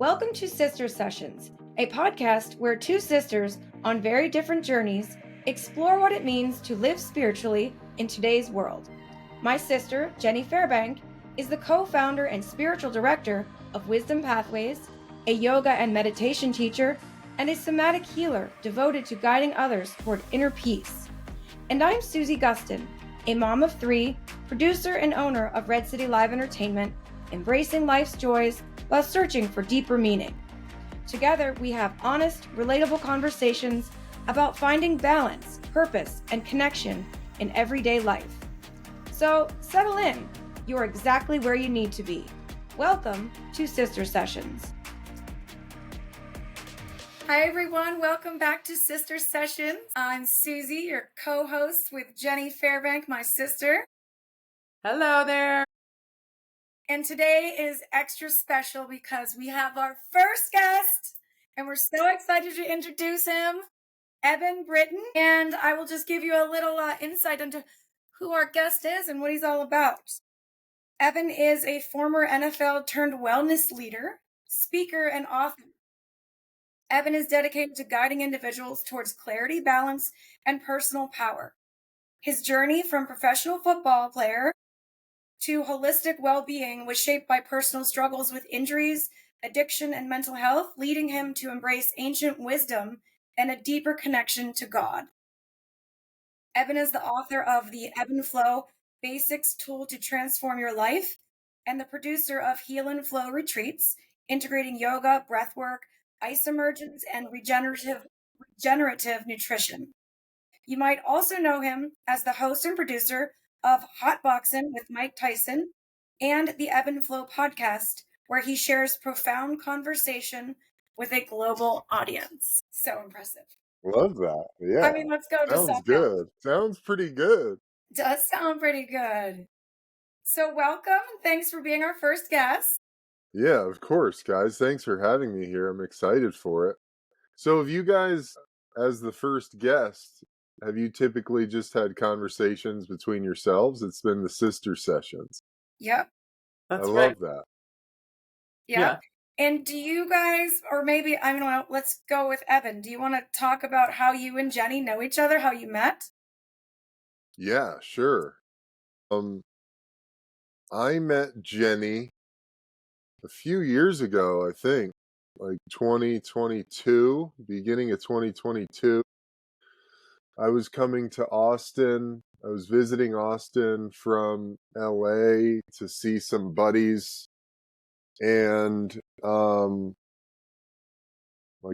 Welcome to Sister Sessions, a podcast where two sisters on very different journeys explore what it means to live spiritually in today's world. My sister, Jenny Fairbank, is the co-founder and spiritual director of Wisdom Pathways, a yoga and meditation teacher, and a somatic healer devoted to guiding others toward inner peace. And I'm Susie Gustin, a mom of three, producer and owner of Red City Live Entertainment, embracing life's joys while searching for deeper meaning. Together, we have honest, relatable conversations about finding balance, purpose, and connection in everyday life. So, settle in. You're exactly where you need to be. Welcome to Sister Sessions. Hi, everyone. Welcome back to Sister Sessions. I'm Susie, your co-host with Jenny Fairbank, my sister. Hello there. And today is extra special because we have our first guest, and we're so excited to introduce him, Eben Britton. And I will just give you a little insight into who our guest is and what he's all about. Eben is a former NFL turned wellness leader, speaker, and author. Eben is dedicated to guiding individuals towards clarity, balance, and personal power. His journey from professional football player to holistic well-being was shaped by personal struggles with injuries, addiction, and mental health, leading him to embrace ancient wisdom and a deeper connection to God. Eben is the author of the Ebb and Flow Basics Tool to Transform Your Life and the producer of Heal and Flow Retreats, integrating yoga, breathwork, ice immersions, and regenerative nutrition. You might also know him as the host and producer of Hot Boxin' with Mike Tyson and the Ebb and Flow podcast, where he shares profound conversation with a global audience. So impressive. Love that. Yeah. I mean, let's go to Sounds good. Sounds pretty good. Does sound pretty good. So welcome. Thanks for being our first guest. Yeah, of course, guys. Thanks for having me here. I'm excited for it. So have you guys, as the first guest, have you typically just had conversations between yourselves? It's been the sister sessions. Yep. That's I right. love that. Yeah. And do you guys, or maybe, I don't know, let's go with Eben. Do you want to talk about how you and Jenny know each other, how you met? Yeah, sure. I met Jenny a few years ago, I think, like 2022, beginning of 2022. I was coming to Austin. I was visiting Austin from LA to see some buddies. And my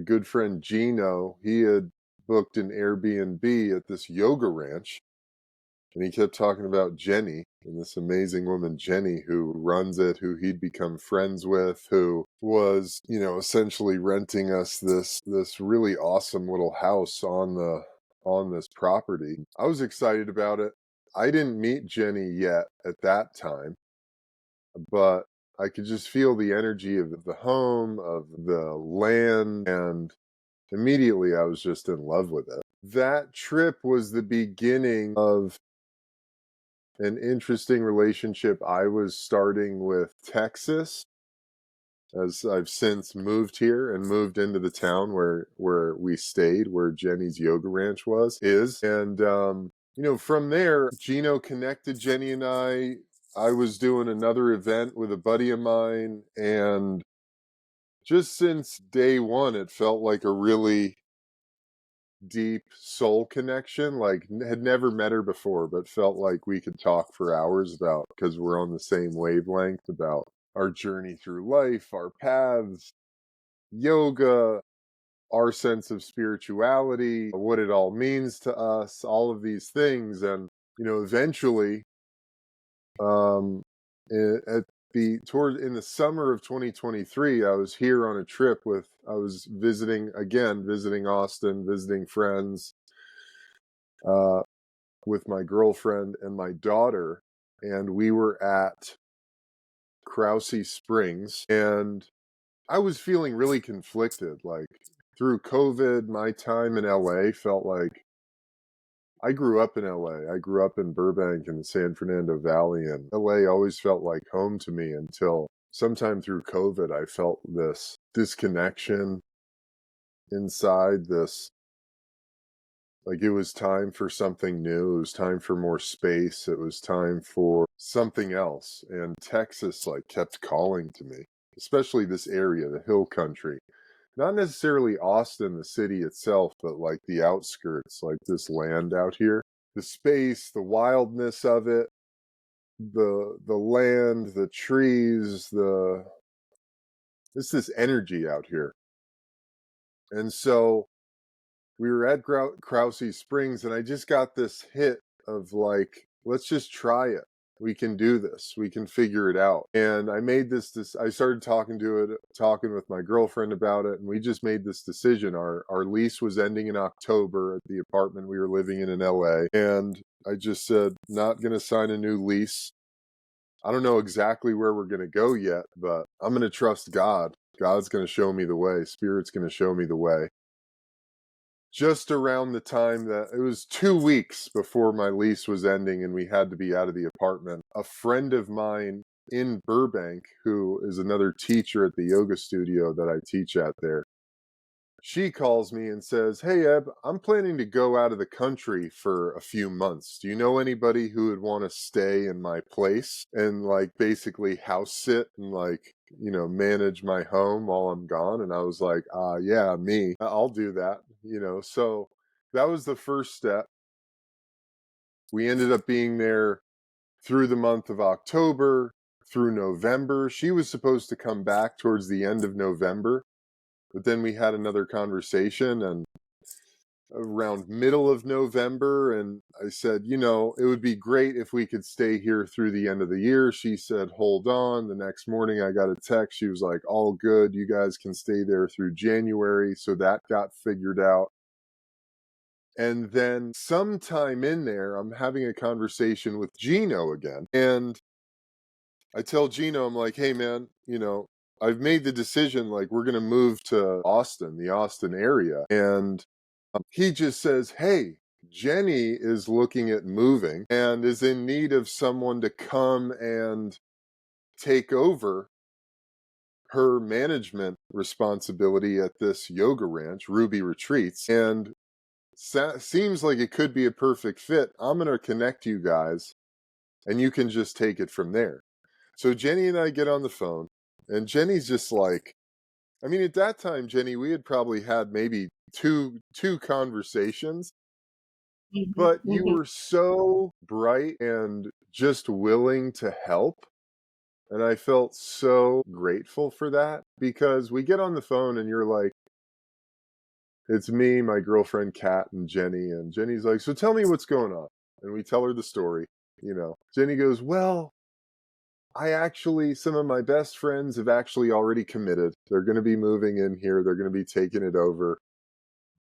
good friend Gino, he had booked an Airbnb at this yoga ranch. And he kept talking about Jenny and this amazing woman, Jenny, who runs it, who he'd become friends with, who was, essentially renting us this really awesome little house on this property. I was excited about it. I didn't meet Jenny yet at that time, but I could just feel the energy of the home, of the land, and immediately I was just in love with it. That trip was the beginning of an interesting relationship I was starting with Texas, as I've since moved here and moved into the town where we stayed, where Jenny's yoga ranch is. And, from there, Gino connected Jenny and I. I was doing another event with a buddy of mine, and just since day one, it felt like a really deep soul connection. Like, had never met her before, but felt like we could talk for hours about, because we're on the same wavelength, about our journey through life, our paths, yoga, our sense of spirituality, what it all means to us, all of these things. And eventually, in the summer of 2023, I was here on a trip I was visiting Austin, visiting friends, with my girlfriend and my daughter, and we were at Krause Springs, and I was feeling really conflicted. Like, through COVID, my time in LA felt like, I grew up in LA. I grew up in Burbank in the San Fernando Valley, and LA always felt like home to me until sometime through COVID, I felt this disconnection inside, this like it was time for something new. It was time for more space. It was time for something else. And Texas like kept calling to me, especially this area, the hill country. Not necessarily Austin, the city itself, but like the outskirts, like this land out here. The space, the wildness of it, the land, the trees, this energy out here. And so we were at Krause Springs, and I just got this hit of like, let's just try it. We can do this. We can figure it out. And I made this I started talking with my girlfriend about it, and we just made this decision. Our lease was ending in October at the apartment we were living in LA, and I just said, not going to sign a new lease. I don't know exactly where we're going to go yet, but I'm going to trust God. God's going to show me the way. Spirit's going to show me the way. Just around the time that it was 2 weeks before my lease was ending and we had to be out of the apartment, a friend of mine in Burbank, who is another teacher at the yoga studio that I teach at there, she calls me and says, "Hey, Eb, I'm planning to go out of the country for a few months. Do you know anybody who would want to stay in my place and like basically house sit and like, manage my home while I'm gone?" And I was like, yeah, me. I'll do that, So that was the first step. We ended up being there through the month of October, through November. She was supposed to come back towards the end of November. But then we had another conversation and around middle of November, and I said, it would be great if we could stay here through the end of the year. She said, hold on. The next morning I got a text. She was like, all good. You guys can stay there through January. So that got figured out. And then sometime in there, I'm having a conversation with Gino again. And I tell Gino, I'm like, hey, man, I've made the decision, like, we're going to move to Austin, the Austin area. And he just says, hey, Jenny is looking at moving and is in need of someone to come and take over her management responsibility at this yoga ranch, Ruby Retreats. And seems like it could be a perfect fit. I'm going to connect you guys and you can just take it from there. So Jenny and I get on the phone, and Jenny's just like, I mean, at that time, Jenny, we had probably had maybe two conversations, but you were so bright and just willing to help. And I felt so grateful for that, because we get on the phone and you're like, it's me, my girlfriend, Kat, and Jenny. And Jenny's like, so tell me what's going on. And we tell her the story, Jenny goes, well, some of my best friends have actually already committed. They're going to be moving in here. They're going to be taking it over.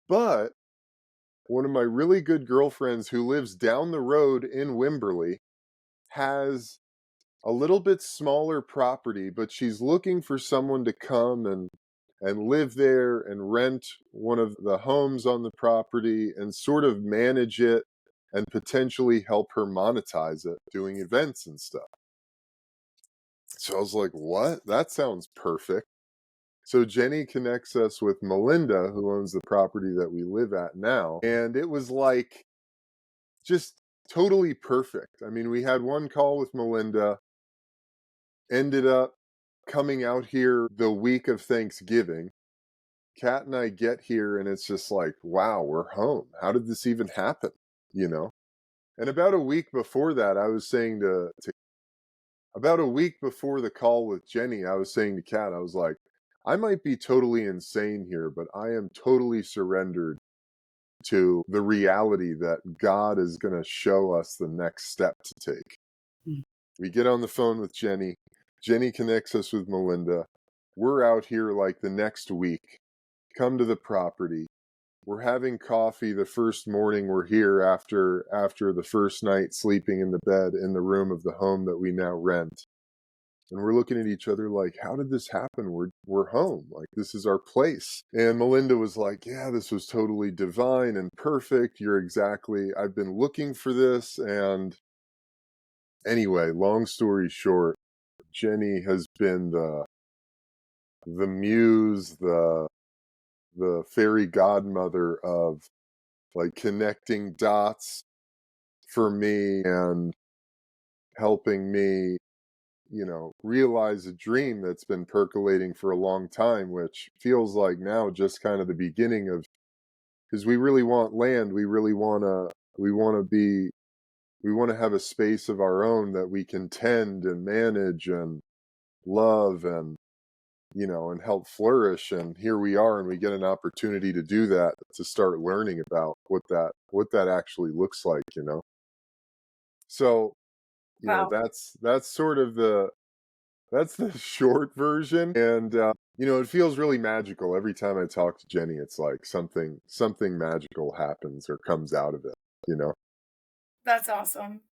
But one of my really good girlfriends who lives down the road in Wimberley has a little bit smaller property, but she's looking for someone to come and live there and rent one of the homes on the property and sort of manage it and potentially help her monetize it, doing events and stuff. So I was like, what? That sounds perfect. So Jenny connects us with Melinda, who owns the property that we live at now. And it was like just totally perfect. I mean, we had one call with Melinda, ended up coming out here the week of Thanksgiving. Kat and I get here and it's just like, wow, we're home. How did this even happen? And about a week before that, I was saying about a week before the call with Jenny, I was saying to Kat, I was like, I might be totally insane here, but I am totally surrendered to the reality that God is going to show us the next step to take. We get on the phone with Jenny. Jenny connects us with Melinda. We're out here like the next week. Come to the property. We're having coffee the first morning we're here after the first night sleeping in the bed in the room of the home that we now rent. And we're looking at each other like, how did this happen? We're home. Like, this is our place. And Melinda was like, yeah, this was totally divine and perfect. I've been looking for this. And anyway, long story short, Jenny has been the muse, the fairy godmother of like connecting dots for me and helping me, realize a dream that's been percolating for a long time, which feels like now just kind of the beginning of, because we really want land. We want to have a space of our own that we can tend and manage and love and, and help flourish. And here we are, and we get an opportunity to do that, to start learning about what that actually looks like, So, Wow. that's sort of that's the short version. And it feels really magical every time I talk to Jenny. It's like something magical happens or comes out of it. That's awesome.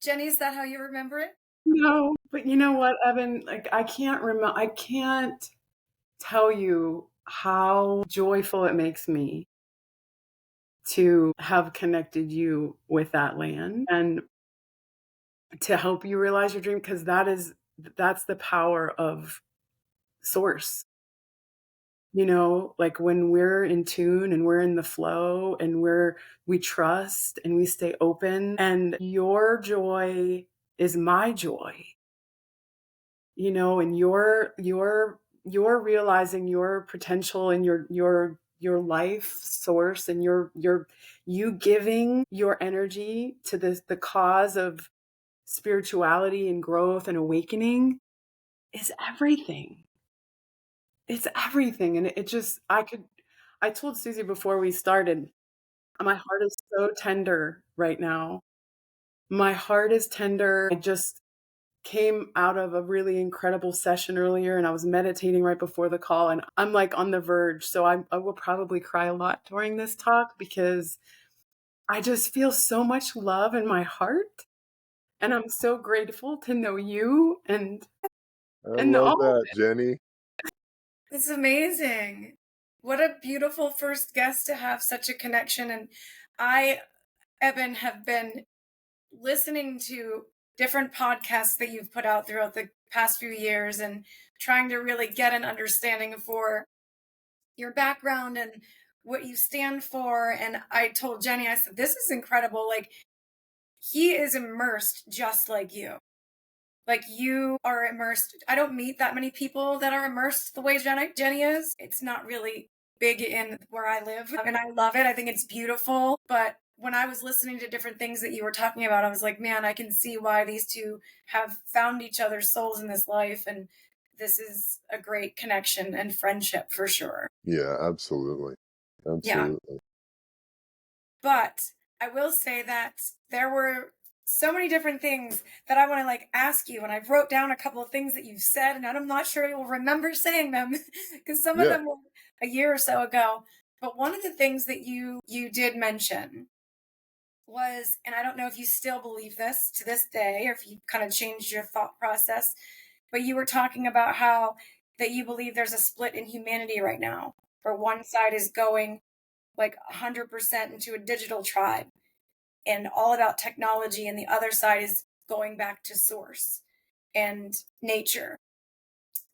Jenny, is that how you remember it? No, but you know what, Evan? Like I can't tell you how joyful it makes me to have connected you with that land and to help you realize your dream, because that's the power of source. Like when we're in tune and we're in the flow and we trust and we stay open, and your joy is my joy, and you're realizing your potential and your life source, and you giving your energy to the cause of spirituality and growth and awakening is everything. It's everything. And it just, I told Susie before we started, my heart is so tender right now. My heart is tender. I just came out of a really incredible session earlier, and I was meditating right before the call, and I'm like on the verge. So I will probably cry a lot during this talk, because I just feel so much love in my heart. And I'm so grateful to know you and I and love all. that, Jenny. It's amazing. What a beautiful first guest to have such a connection. And I, Eben, have been listening to different podcasts that you've put out throughout the past few years and trying to really get an understanding for your background and what you stand for. And I told Jenny, I said, this is incredible. Like, he is immersed just like you. Like, you are immersed. I don't meet that many people that are immersed the way Jenny is. It's not really big in where I live, and I love it. I think it's beautiful. But when I was listening to different things that you were talking about, I was like, man, I can see why these two have found each other's souls in this life. And this is a great connection and friendship for sure. Yeah, absolutely. Yeah. Absolutely. But I will say that there were so many different things that I want to like ask you, and I wrote down a couple of things that you've said, and I'm not sure you'll remember saying them because some of Yeah. them were a year or so ago. But one of the things that you did mention was, and I don't know if you still believe this to this day, or if you kind of changed your thought process, but you were talking about how that you believe there's a split in humanity right now, where one side is going like 100% into a digital tribe and all about technology, and the other side is going back to source and nature.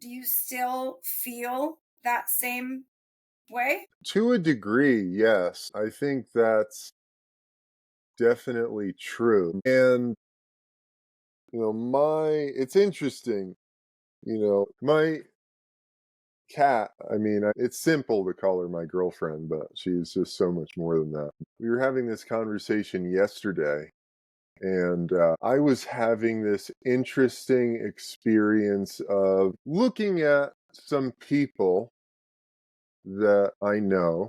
Do you still feel that same way? To a degree, yes. I think that's definitely true. And, it's interesting, my cat, I mean, it's simple to call her my girlfriend, but she's just so much more than that. We were having this conversation yesterday, and I was having this interesting experience of looking at some people that I know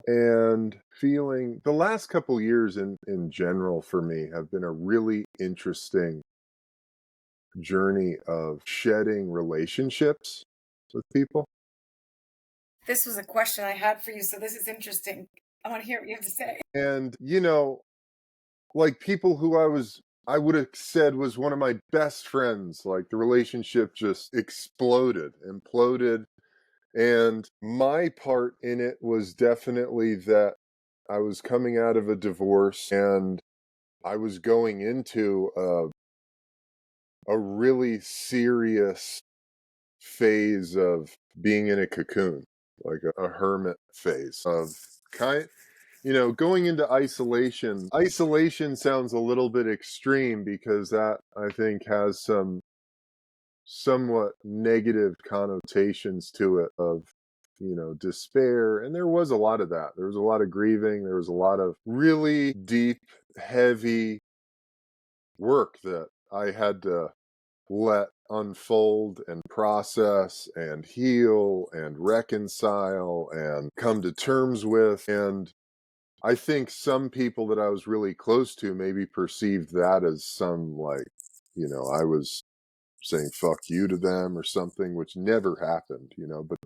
and feeling the last couple years in general for me have been a really interesting journey of shedding relationships with people. This was a question I had for you, so this is interesting. I want to hear what you have to say. And, like people who I would have said was one of my best friends, like the relationship just exploded, imploded. And my part in it was definitely that I was coming out of a divorce and I was going into a really serious phase of being in a cocoon, like a hermit phase of kind, going into isolation. Isolation sounds a little bit extreme because that, I think, has some somewhat negative connotations to it of, despair. And there was a lot of that. There was a lot of grieving. There was a lot of really deep, heavy work that I had to let unfold and process and heal and reconcile and come to terms with. And I think some people that I was really close to maybe perceived that as some, like, I was saying fuck you to them or something, which never happened, but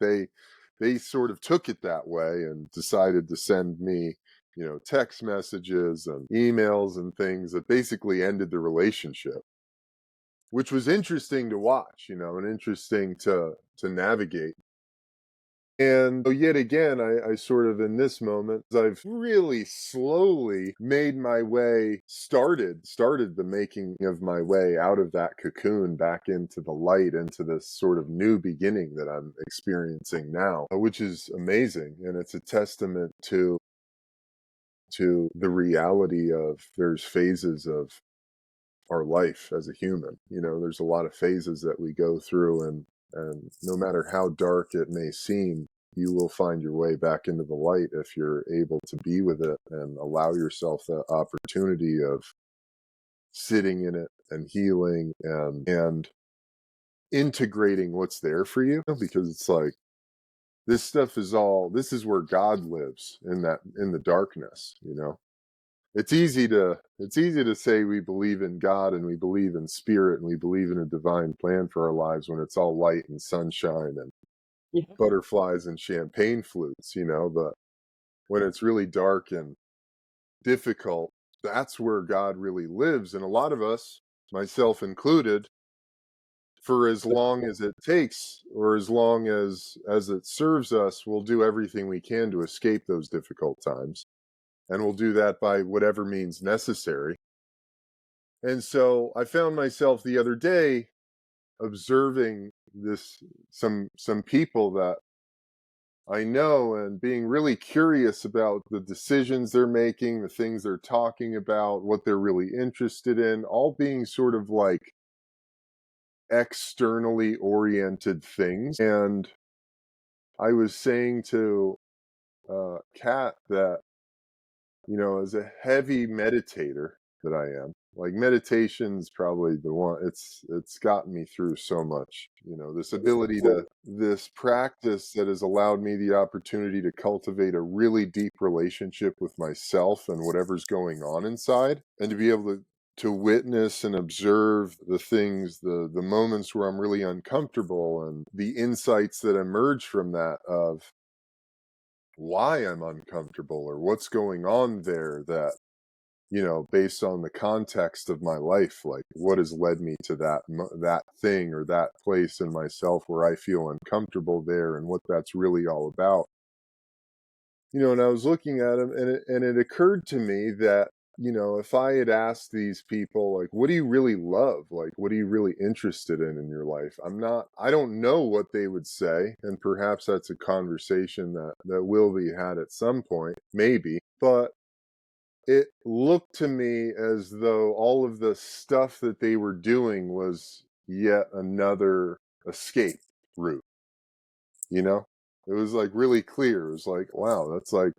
they sort of took it that way and decided to send me, text messages and emails and things that basically ended the relationship, which was interesting to watch, and interesting to navigate. And yet again, I sort of, in this moment, I've really slowly made my way, started the making of my way out of that cocoon back into the light, into this sort of new beginning that I'm experiencing now, which is amazing. And it's a testament to the reality of there's phases of our life as a human. There's a lot of phases that we go through, and no matter how dark it may seem, you will find your way back into the light if you're able to be with it and allow yourself that opportunity of sitting in it and healing and integrating what's there for you, because it's like this is where God lives, in the darkness. It's easy to say we believe in God and we believe in spirit and we believe in a divine plan for our lives when it's all light and sunshine and Yeah. butterflies and champagne flutes. But when it's really dark and difficult, that's where God really lives. And a lot of us, myself included, for as long as it takes or as long as it serves us, we'll do everything we can to escape those difficult times. And we'll do that by whatever means necessary. And so I found myself the other day observing some people that I know, and being really curious about the decisions they're making, the things they're talking about, what they're really interested in, all being sort of like externally oriented things. And I was saying to Kat that, as a heavy meditator that I am, like, meditation's probably the one, it's gotten me through so much, this practice that has allowed me the opportunity to cultivate a really deep relationship with myself and whatever's going on inside, and to be able to witness and observe the things, the moments where I'm really uncomfortable, and the insights that emerge from that of why I'm uncomfortable or what's going on there, that, based on the context of my life, like what has led me to that thing or that place in myself where I feel uncomfortable there, and what that's really all about. And I was looking at him, and it occurred to me that, if I had asked these people, like, what do you really love? Like, what are you really interested in your life? I don't know what they would say. And perhaps that's a conversation that will be had at some point, maybe. But it looked to me as though all of the stuff that they were doing was yet another escape route, you know? It was like really clear. It was like, wow, that's like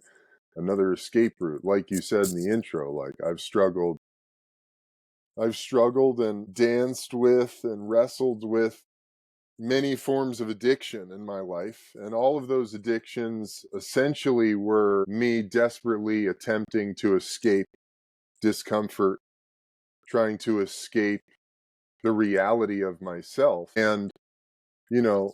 another escape route. Like you said in the intro, like I've struggled and danced with and wrestled with many forms of addiction in my life. And all of those addictions essentially were me desperately attempting to escape discomfort, trying to escape the reality of myself. And, you know,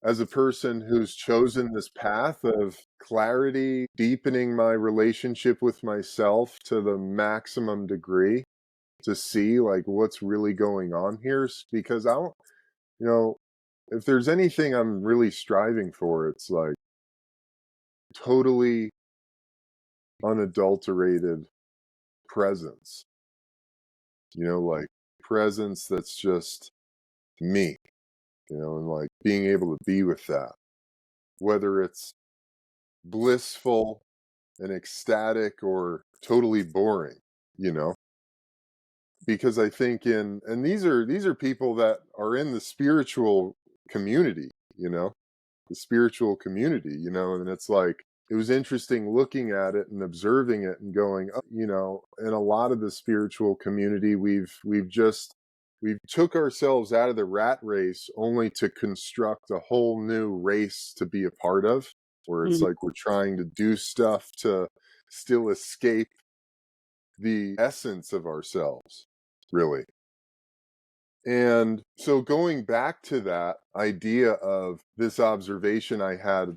as a person who's chosen this path of clarity, deepening my relationship with myself to the maximum degree, to see like what's really going on here, because I don't, you know, if there's anything I'm really striving for, it's like totally unadulterated presence, like presence that's just me, and like being able to be with that, whether it's blissful and ecstatic or totally boring, you know? Because I think and these are people that are in the spiritual community, the spiritual community, and it's like it was interesting looking at it and observing it and going, oh, in a lot of the spiritual community, we've took ourselves out of the rat race only to construct a whole new race to be a part of, where it's Mm. like we're trying to do stuff to still escape the essence of ourselves, really. And so going back to that idea of this observation I had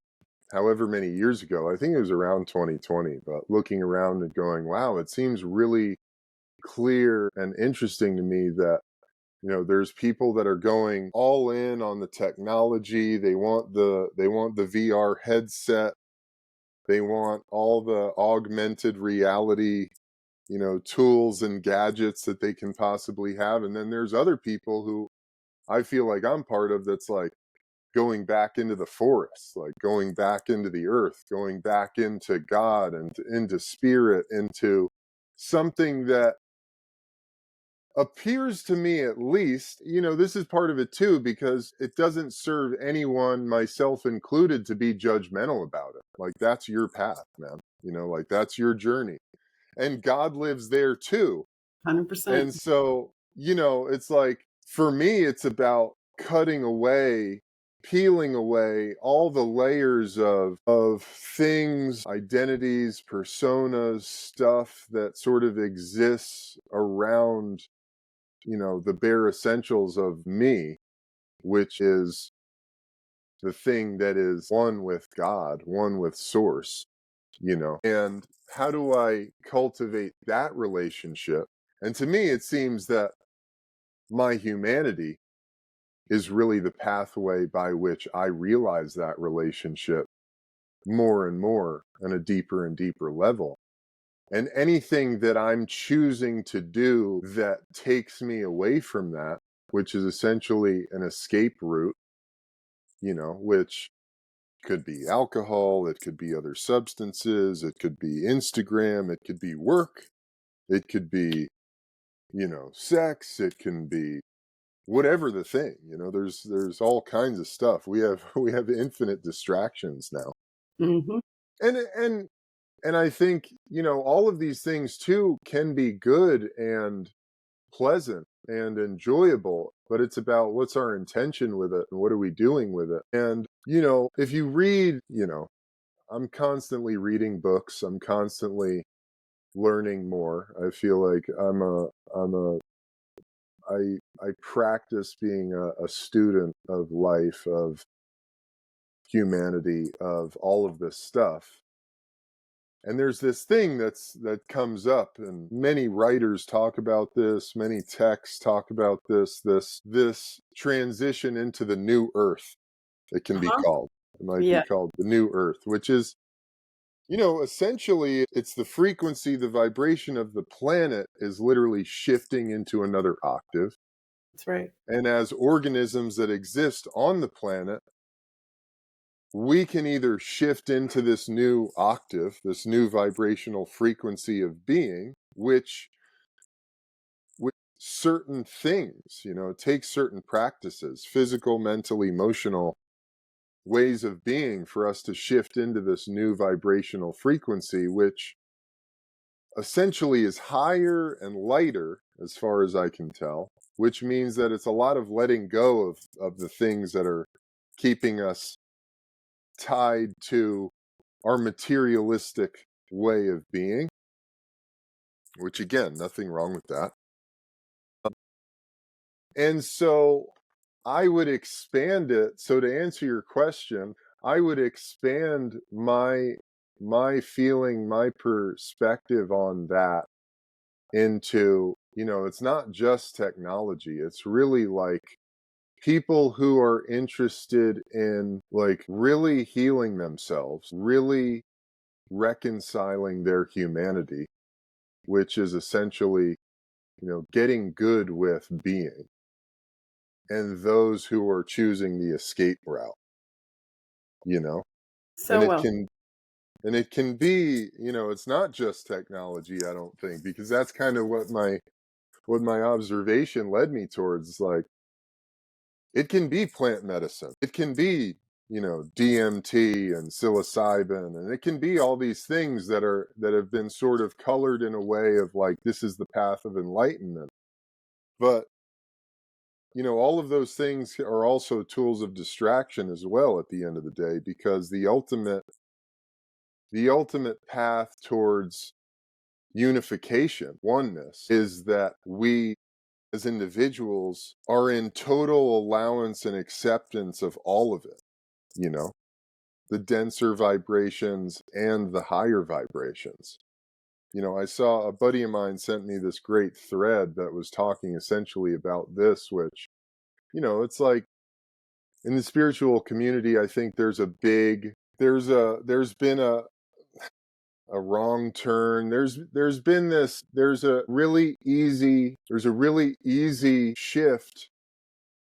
however many years ago, I think it was around 2020, but looking around and going, wow, it seems really clear and interesting to me that, there's people that are going all in on the technology. They want the VR headset. They want all the augmented reality, tools and gadgets that they can possibly have. And then there's other people who I feel like I'm part of that's like going back into the forest, like going back into the earth, going back into God and into spirit, into something that appears to me at least, this is part of it too, because it doesn't serve anyone, myself included, to be judgmental about it. Like that's your path, man. Like that's your journey. And God lives there too. 100%. And so, it's like for me, it's about cutting away, peeling away all the layers of things, identities, personas, stuff that sort of exists around, the bare essentials of me, which is the thing that is one with God, one with source, and how do I cultivate that relationship? And to me, it seems that my humanity is really the pathway by which I realize that relationship more and more on a deeper and deeper level. And anything that I'm choosing to do that takes me away from that, which is essentially an escape route, which could be alcohol, it could be other substances, it could be Instagram, it could be work, it could be, sex, it can be whatever the thing, there's all kinds of stuff. We have infinite distractions now. Hmm. And I think, all of these things too can be good and pleasant and enjoyable, but it's about what's our intention with it and what are we doing with it. And, if you read, I'm constantly reading books, I'm constantly learning more. I feel like I practice being a student of life, of humanity, of all of this stuff. And there's this thing that comes up, and many writers talk about this, many texts talk about this transition into the new earth. It can be Uh-huh. called. It might be Yeah, called the new earth, which is, essentially it's the frequency, the vibration of the planet is literally shifting into another octave. that's right. And as organisms that exist on the planet, we can either shift into this new octave, this new vibrational frequency of being, which with certain things, it takes certain practices, physical, mental, emotional ways of being for us to shift into this new vibrational frequency, which essentially is higher and lighter as far as I can tell, which means that it's a lot of letting go of the things that are keeping us tied to our materialistic way of being, which again, nothing wrong with that. And so I would expand it. So to answer your question, I would expand my feeling, my perspective on that into, it's not just technology. It's really like people who are interested in like really healing themselves, really reconciling their humanity, which is essentially getting good with being, and those who are choosing the escape route, you know, and So well. it can be, it's not just technology, I don't think, because that's kind of what my observation led me towards. Like, it can be plant medicine. It can be, DMT and psilocybin, and it can be all these things that have been sort of colored in a way of like, this is the path of enlightenment. But, all of those things are also tools of distraction as well at the end of the day, because the ultimate path towards unification, oneness, is that we as individuals are in total allowance and acceptance of all of it, you know, the denser vibrations and the higher vibrations. I saw a buddy of mine sent me this great thread that was talking essentially about this, which, it's like in the spiritual community, I think there's been a wrong turn. There's a really easy shift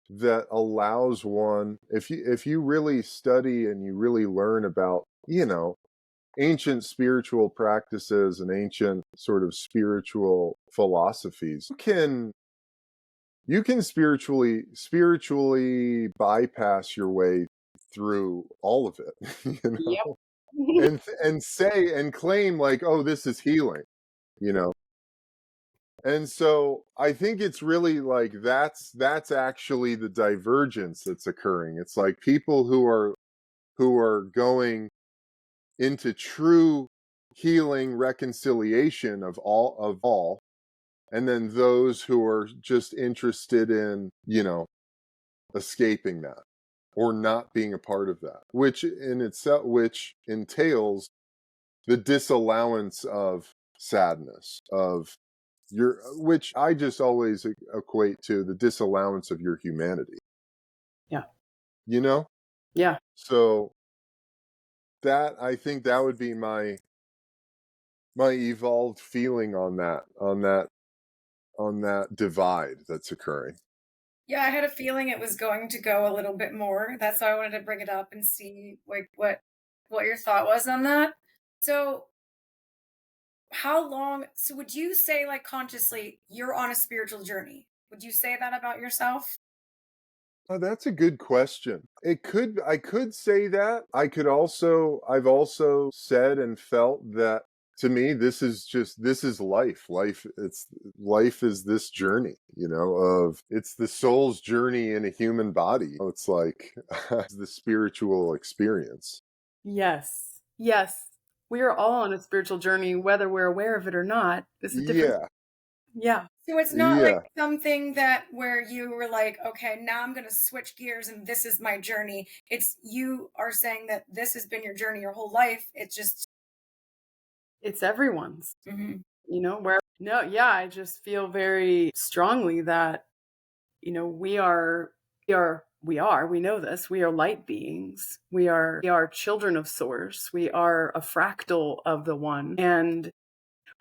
that allows one, if you really study and you really learn about, ancient spiritual practices and ancient sort of spiritual philosophies, you can spiritually bypass your way through all of it, Yep. and say and claim like, oh, this is healing, you know. And so I think it's really like that's actually the divergence that's occurring. It's like people who are going into true healing reconciliation of all, and then those who are just interested in, escaping that or not being a part of that, which entails the disallowance of sadness, of which I just always equate to the disallowance of your humanity, Yeah. you know? Yeah. So I think that would be my evolved feeling on that divide that's occurring. Yeah, I had a feeling it was going to go a little bit more. That's why I wanted to bring it up and see like what your thought was on that. So, how long would you say like consciously you're on a spiritual journey? Would you say that about yourself? Oh, that's a good question. I could say that. I've also said and felt that, to me, this is life. Life is this journey, it's the soul's journey in a human body. It's like the spiritual experience. Yes. Yes. We are all on a spiritual journey, whether we're aware of it or not. It's a different. Yeah. Yeah. So it's not like Yeah. something that where you were like, okay, now I'm going to switch gears and this is my journey. It's you are saying that this has been your journey your whole life. It's just It's everyone's, Mhm. where, no, yeah, I just feel very strongly that, we know this, we are light beings. We are children of source. We are a fractal of the one. And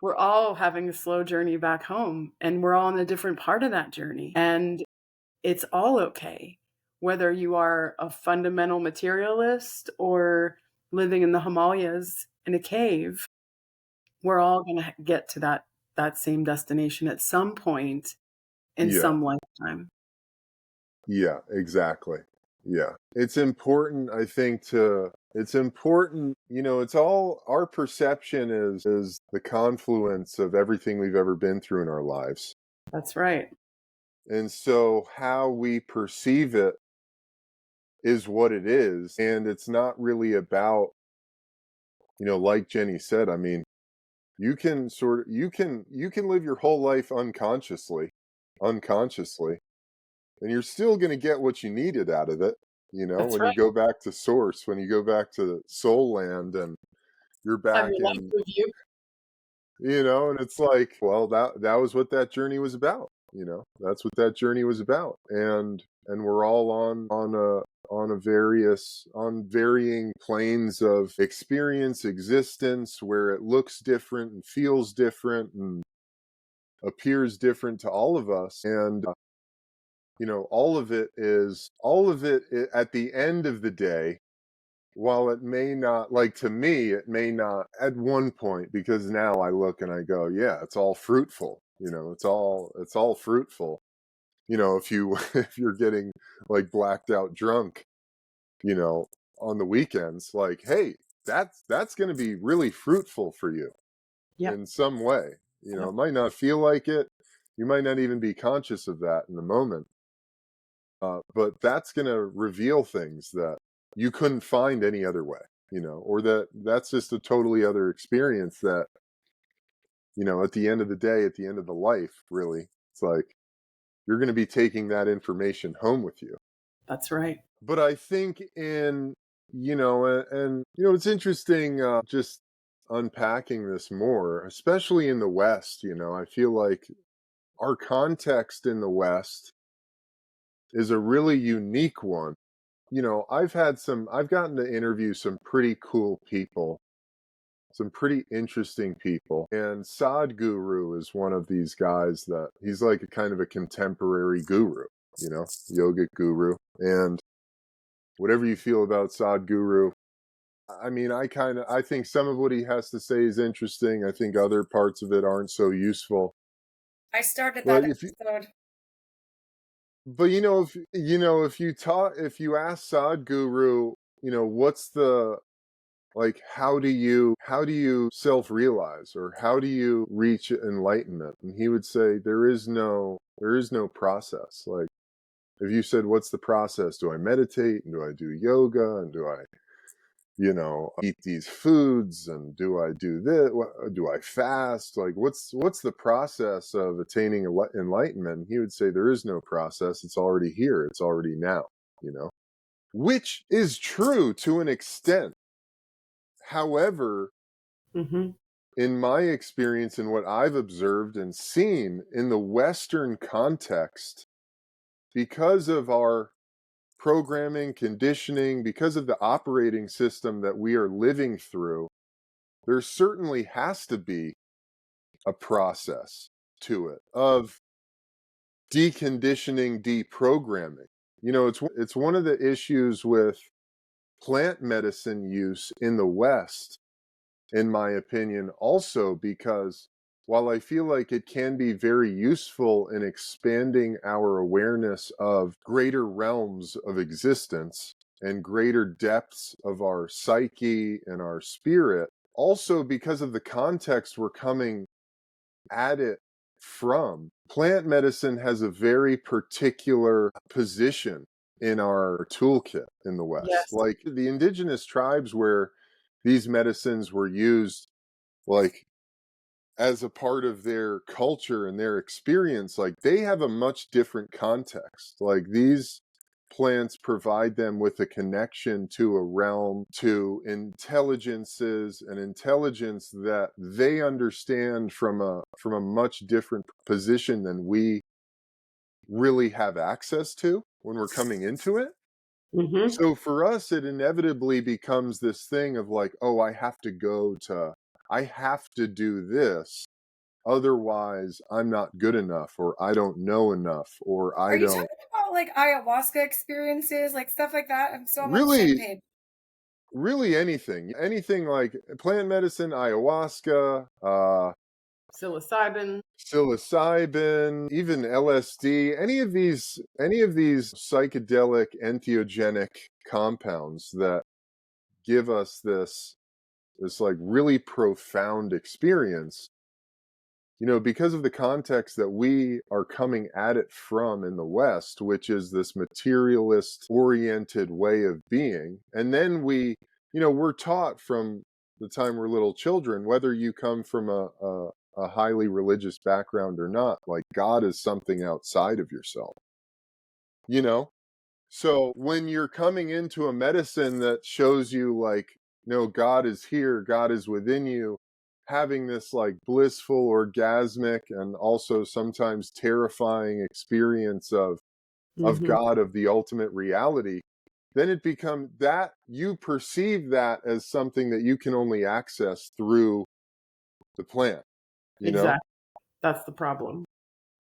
we're all having a slow journey back home, and we're all on a different part of that journey. And it's all okay. Whether you are a fundamental materialist or living in the Himalayas in a cave, we're all going to get to that same destination at some point in Yeah. some lifetime. Yeah, exactly. Yeah. It's important, I think, it's all our perception is the confluence of everything we've ever been through in our lives. That's right. And so how we perceive it is what it is. And it's not really about, like Jenny said, I mean, you can live your whole life unconsciously, and you're still going to get what you needed out of it. That's When right. you go back to source, when you go back to soul land, and you're Have back your life in, review. and it's like, well, that was what that journey was about. That's what that journey was about. And we're all on varying planes of experience, existence, where it looks different and feels different, and appears different to all of us. And, all of it at the end of the day, while it may not, like to me, it may not at one point, because now I look and I go, yeah, it's all fruitful. It's all fruitful. If you if you're getting like blacked out drunk, you know, on the weekends, like, hey, that's going to be really fruitful for you Yep. in some way. Yep. It might not feel like it. You might not even be conscious of that in the moment. But that's going to reveal things that you couldn't find any other way, or that's just a totally other experience that, at the end of the day, at the end of the life, really, it's like you're going to be taking that information home with you. That's right. But I think it's interesting, just unpacking this more, especially in the West. I feel like our context in the West is a really unique one. I've gotten to interview some pretty cool people, some pretty interesting people. And Sadhguru is one of these guys that he's like a kind of a contemporary guru, yogic guru. And whatever you feel about Sadhguru, I mean, I think some of what he has to say is interesting. I think other parts of it aren't so useful. I started But that if episode. But if you ask Sadhguru, what's the, like, how do you self-realize, or how do you reach enlightenment? And he would say there is no process. Like, if you said, what's the process? Do I meditate, and do I do yoga, and do I eat these foods, and do I do this? Do I fast? Like, what's the process of attaining enlightenment? And he would say, there is no process. It's already here. It's already now, which is true to an extent. However, Mm-hmm. in my experience and what I've observed and seen in the Western context, because of our programming, conditioning, because of the operating system that we are living through, there certainly has to be a process to it of deconditioning, deprogramming. It's one of the issues with plant medicine use in the West, in my opinion, also, because while I feel like it can be very useful in expanding our awareness of greater realms of existence and greater depths of our psyche and our spirit, also because of the context we're coming at it from, plant medicine has a very particular position in our toolkit in the West. Yes. Like the indigenous tribes where these medicines were used, like, as a part of their culture and their experience, like, they have a much different context. Like, these plants provide them with a connection to a realm, to intelligences, and intelligence that they understand from a much different position than we really have access to when we're coming into it. Mm-hmm. So for us, it inevitably becomes this thing of like, oh, I have to do this. Otherwise, I'm not good enough, or I don't know enough, or Are I you don't talking about like ayahuasca experiences, like stuff like that? So I'm on the same really, page. really anything like plant medicine, ayahuasca, psilocybin, even LSD, any of these psychedelic entheogenic compounds that give us this like really profound experience, because of the context that we are coming at it from in the West, which is this materialist oriented way of being. And then we're taught from the time we're little children, whether you come from a highly religious background or not, like, God is something outside of yourself, you know? So when you're coming into a medicine that shows you, like, no, God is here, God is within you, having this like blissful, orgasmic, and also sometimes terrifying experience of Mm-hmm. God, of the ultimate reality, then it becomes that you perceive that as something that you can only access through the plant, you know? Exactly. That's the problem.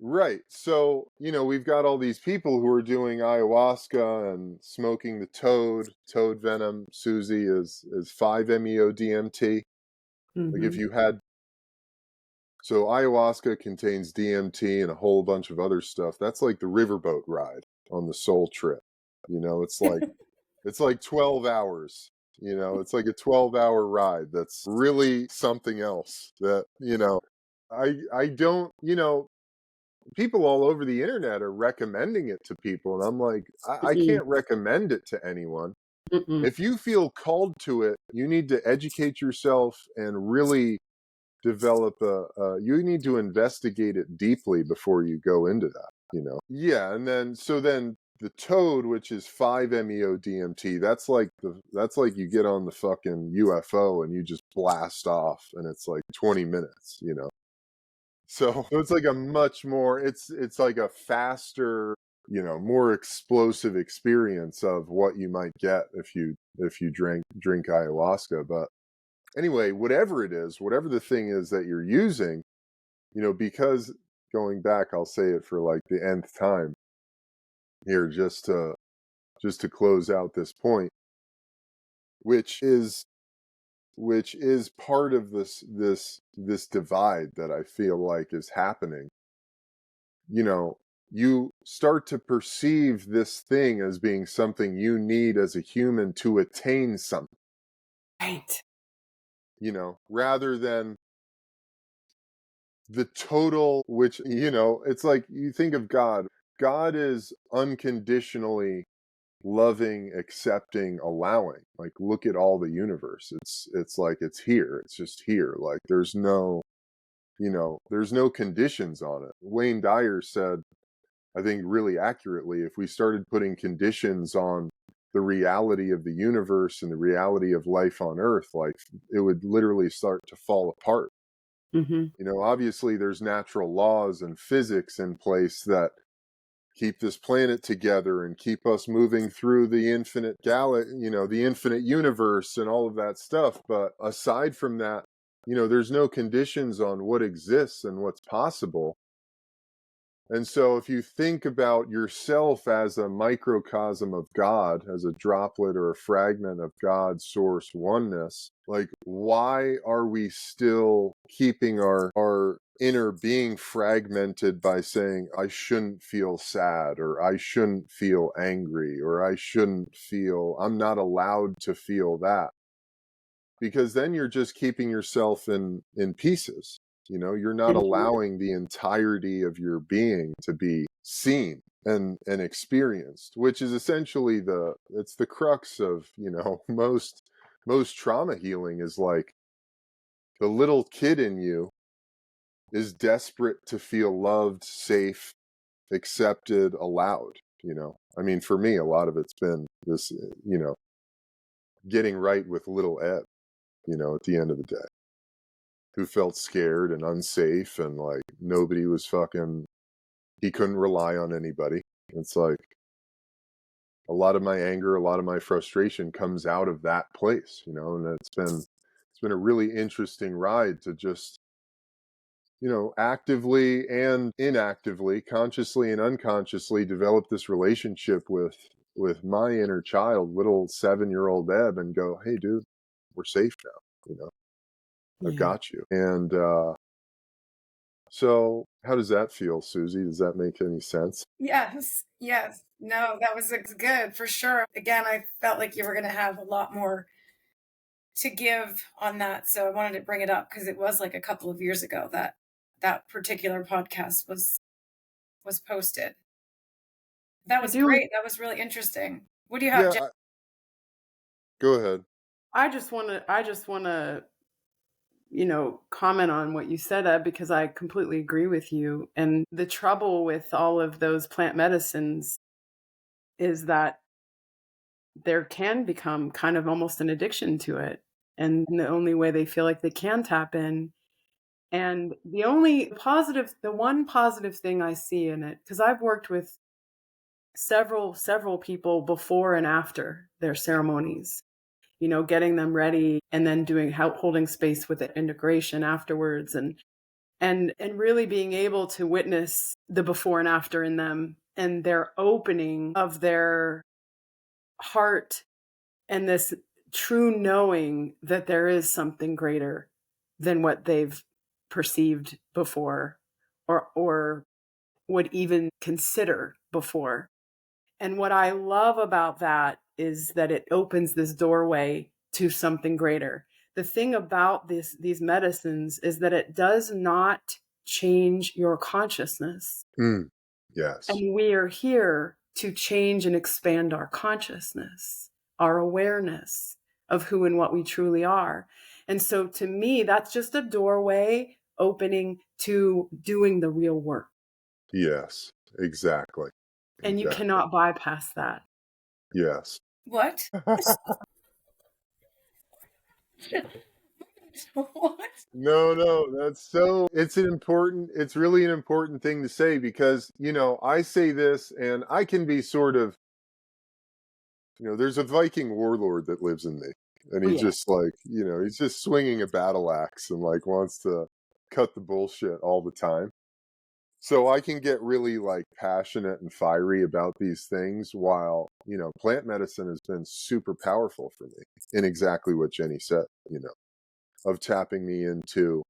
Right. So, we've got all these people who are doing ayahuasca and smoking the toad venom. Susie is 5-MeO DMT. Like if Mm-hmm. you had so ayahuasca contains DMT and a whole bunch of other stuff. That's like the riverboat ride on the soul trip. It's like 12 hours. It's like a 12-hour ride that's really something else that, I don't, people all over the internet are recommending it to people. And I'm like, I Mm-mm. can't recommend it to anyone. Mm-mm. If you feel called to it, you need to educate yourself and really develop you need to investigate it deeply before you go into that. Yeah. And then the toad, which is 5-MeO DMT, that's like you get on the fucking UFO and you just blast off and it's like 20 minutes. So it's like a much more it's like a faster, more explosive experience of what you might get if you drink ayahuasca. But anyway, whatever it is, whatever the thing is that you're using, because going back, I'll say it for like the nth time here, just to close out this point, which is part of this divide that I feel like is happening. You start to perceive this thing as being something you need as a human to attain something, Right. rather than the total, which, it's like you think of God. God is unconditionally loving, accepting, allowing. Like, look at all the universe. It's like it's here. It's just here. Like there's no conditions on it. Wayne Dyer said, I think really accurately, if we started putting conditions on the reality of the universe and the reality of life on Earth, like it would literally start to fall apart. Mm-hmm. Obviously there's natural laws and physics in place that keep this planet together and keep us moving through the infinite the infinite universe and all of that stuff. But aside from that, there's no conditions on what exists and what's possible. And so if you think about yourself as a microcosm of God, as a droplet or a fragment of God's source oneness, like why are we still keeping our inner being fragmented by saying, I shouldn't feel sad, or I shouldn't feel angry, or I'm not allowed to feel that? Because then you're just keeping yourself in pieces. You're not Mm-hmm. allowing the entirety of your being to be seen and experienced, which is essentially it's the crux of, most trauma healing. Is like the little kid in you is desperate to feel loved, safe, accepted, allowed. I mean, for me, a lot of it's been this, getting right with little Ed, at the end of the day, who felt scared and unsafe and like nobody was he couldn't rely on anybody. It's like a lot of my anger, a lot of my frustration comes out of that place, and it's been a really interesting ride to just, actively and inactively, consciously and unconsciously develop this relationship with my inner child, little 7-year-old Eb, and go, hey dude, we're safe now, I've Yeah. got you. And so how does that feel, Susie? Does that make any sense? Yes, yes. No, that was good for sure. Again, I felt like you were going to have a lot more to give on that, so I wanted to bring it up because it was like a couple of years ago that that particular podcast was posted. That I was do. great. That was really interesting. What do you have, Yeah, Jen? go ahead. I just want to comment on what you said, Ed, because I completely agree with you. And the trouble with all of those plant medicines is that there can become kind of almost an addiction to it. And the only way they feel like they can tap in. And the one positive thing I see in it, because I've worked with several people before and after their ceremonies, getting them ready and then holding space with the integration afterwards. And and really being able to witness the before and after in them and their opening of their heart and this true knowing that there is something greater than what they've perceived before or would even consider before. And what I love about that is that it opens this doorway to something greater. The thing about these medicines is that it does not change your consciousness. Yes. And we are here to change and expand our consciousness, our awareness of who and what we truly are. And so to me, that's just a doorway opening to doing the real work. Yes, exactly. And you cannot bypass that. Yes. What? What? No, it's really an important thing to say because, I say this and I can be sort of, there's a Viking warlord that lives in me and Oh, he's yeah. just like, he's just swinging a battle axe and like wants to cut the bullshit all the time. So I can get really like passionate and fiery about these things while, plant medicine has been super powerful for me in exactly what Jenny said, of tapping me into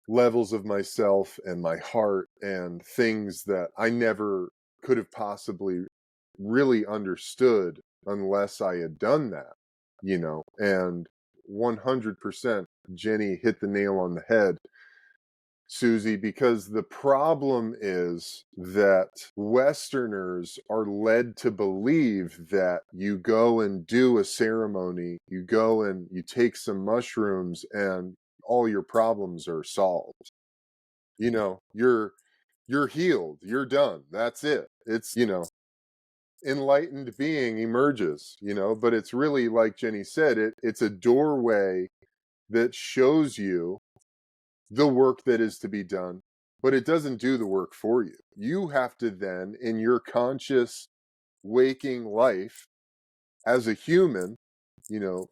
levels of myself and my heart and things that I never could have possibly really understood unless I had done that, and 100% Jenny hit the nail on the head, Susie, because the problem is that Westerners are led to believe that you go and do a ceremony, you go and you take some mushrooms and all your problems are solved. You're healed, you're done. That's it. It's, enlightened being emerges, but it's really like Jenny said, it's a doorway that shows you the work that is to be done, but it doesn't do the work for you. You have to then, in your conscious waking life as a human,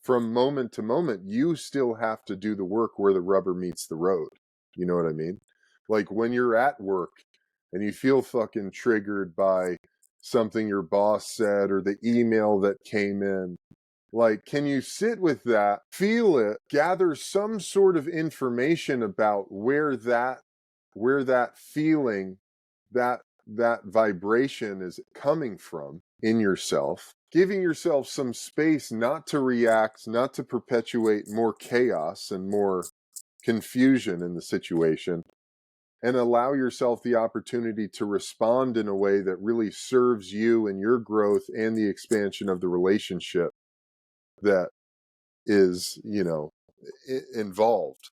from moment to moment, you still have to do the work where the rubber meets the road. You know what I mean? Like when you're at work and you feel fucking triggered by something your boss said or the email that came in, like, can you sit with that, feel it, gather some sort of information about where that feeling, that vibration is coming from in yourself, giving yourself some space not to react, not to perpetuate more chaos and more confusion in the situation, and allow yourself the opportunity to respond in a way that really serves you and your growth and the expansion of the relationship that is, involved.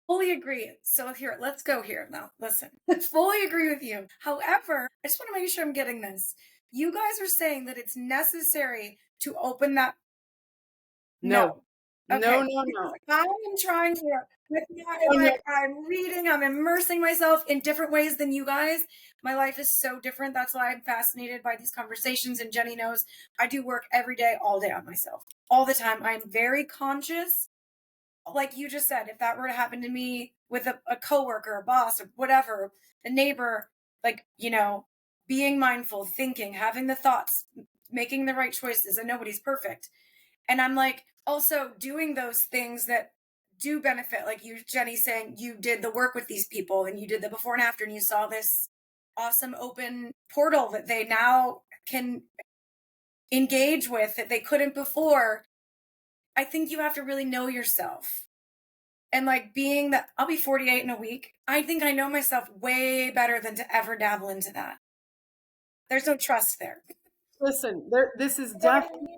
Fully agree. So here, let's go here now. Listen, I fully agree with you. However, I just want to make sure I'm getting this. You guys are saying that it's necessary to open that. No. Okay. No. I am trying to, Oh, no. I'm reading, I'm immersing myself in different ways than you guys. My life is so different. That's why I'm fascinated by these conversations. And Jenny knows I do work every day, all day on myself, all the time. I'm very conscious. Like you just said, if that were to happen to me with a coworker, a boss, or whatever, a neighbor, like, being mindful, thinking, having the thoughts, making the right choices, and nobody's perfect. And I'm like, also doing those things that do benefit, like you, Jenny, saying you did the work with these people and you did the before and after, and you saw this awesome open portal that they now can engage with that they couldn't before. I think you have to really know yourself. And like being that I'll be 48 in a week, I think I know myself way better than to ever dabble into that. There's no trust there. Listen, this is definitely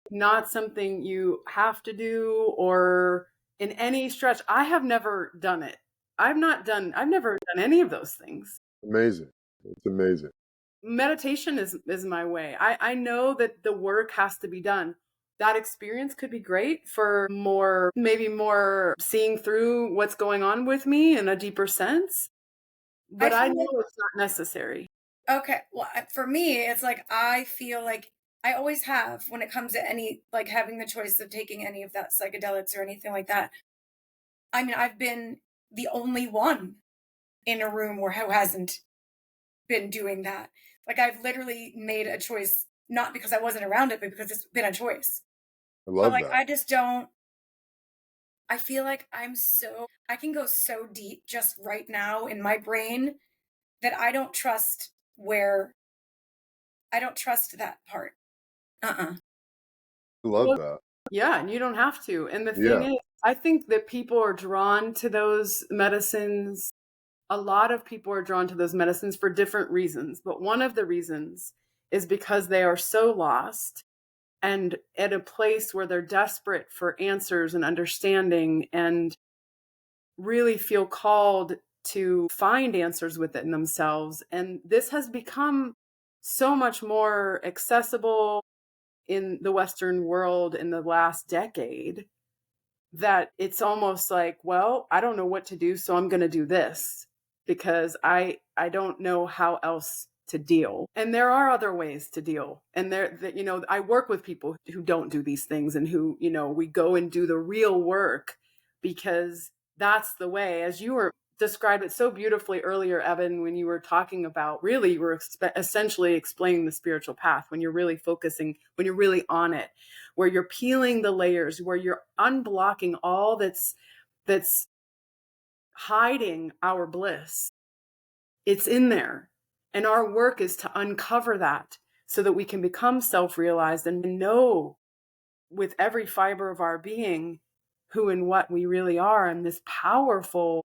not something you have to do or in any stretch. I have never done it. I've never done any of those things. Amazing. It's amazing. Meditation is my way. I know that the work has to be done. That experience could be great for maybe more seeing through what's going on with me in a deeper sense. But I know it's not necessary. Okay. Well, for me, it's like I feel like I always have when it comes to any, like having the choice of taking any of that psychedelics or anything like that. I mean, I've been the only one in a room who hasn't been doing that. Like, I've literally made a choice, not because I wasn't around it, but because it's been a choice. I But love like, that. I just don't, I feel like I can go so deep just right now in my brain that I don't trust that part. Uh-uh. I love Well, that. yeah, and you don't have to. And the thing Yeah, is, I think that people are drawn to those medicines. A lot of people are drawn to those medicines for different reasons. But one of the reasons is because they are so lost and at a place where they're desperate for answers and understanding and really feel called to find answers within themselves. And this has become so much more accessible in the Western world in the last decade that it's almost like, well, I don't know what to do, so I'm going to do this because I don't know how else to deal. And there are other ways to deal. And there that I work with people who don't do these things and who, we go and do the real work because that's the way. As you were described it so beautifully earlier, Eben, when you were talking about, really you were essentially explaining the spiritual path, when you're really focusing, when you're really on it, where you're peeling the layers, where you're unblocking all that's hiding our bliss. It's in there. And our work is to uncover that so that we can become self-realized and know with every fiber of our being who and what we really are, and this powerful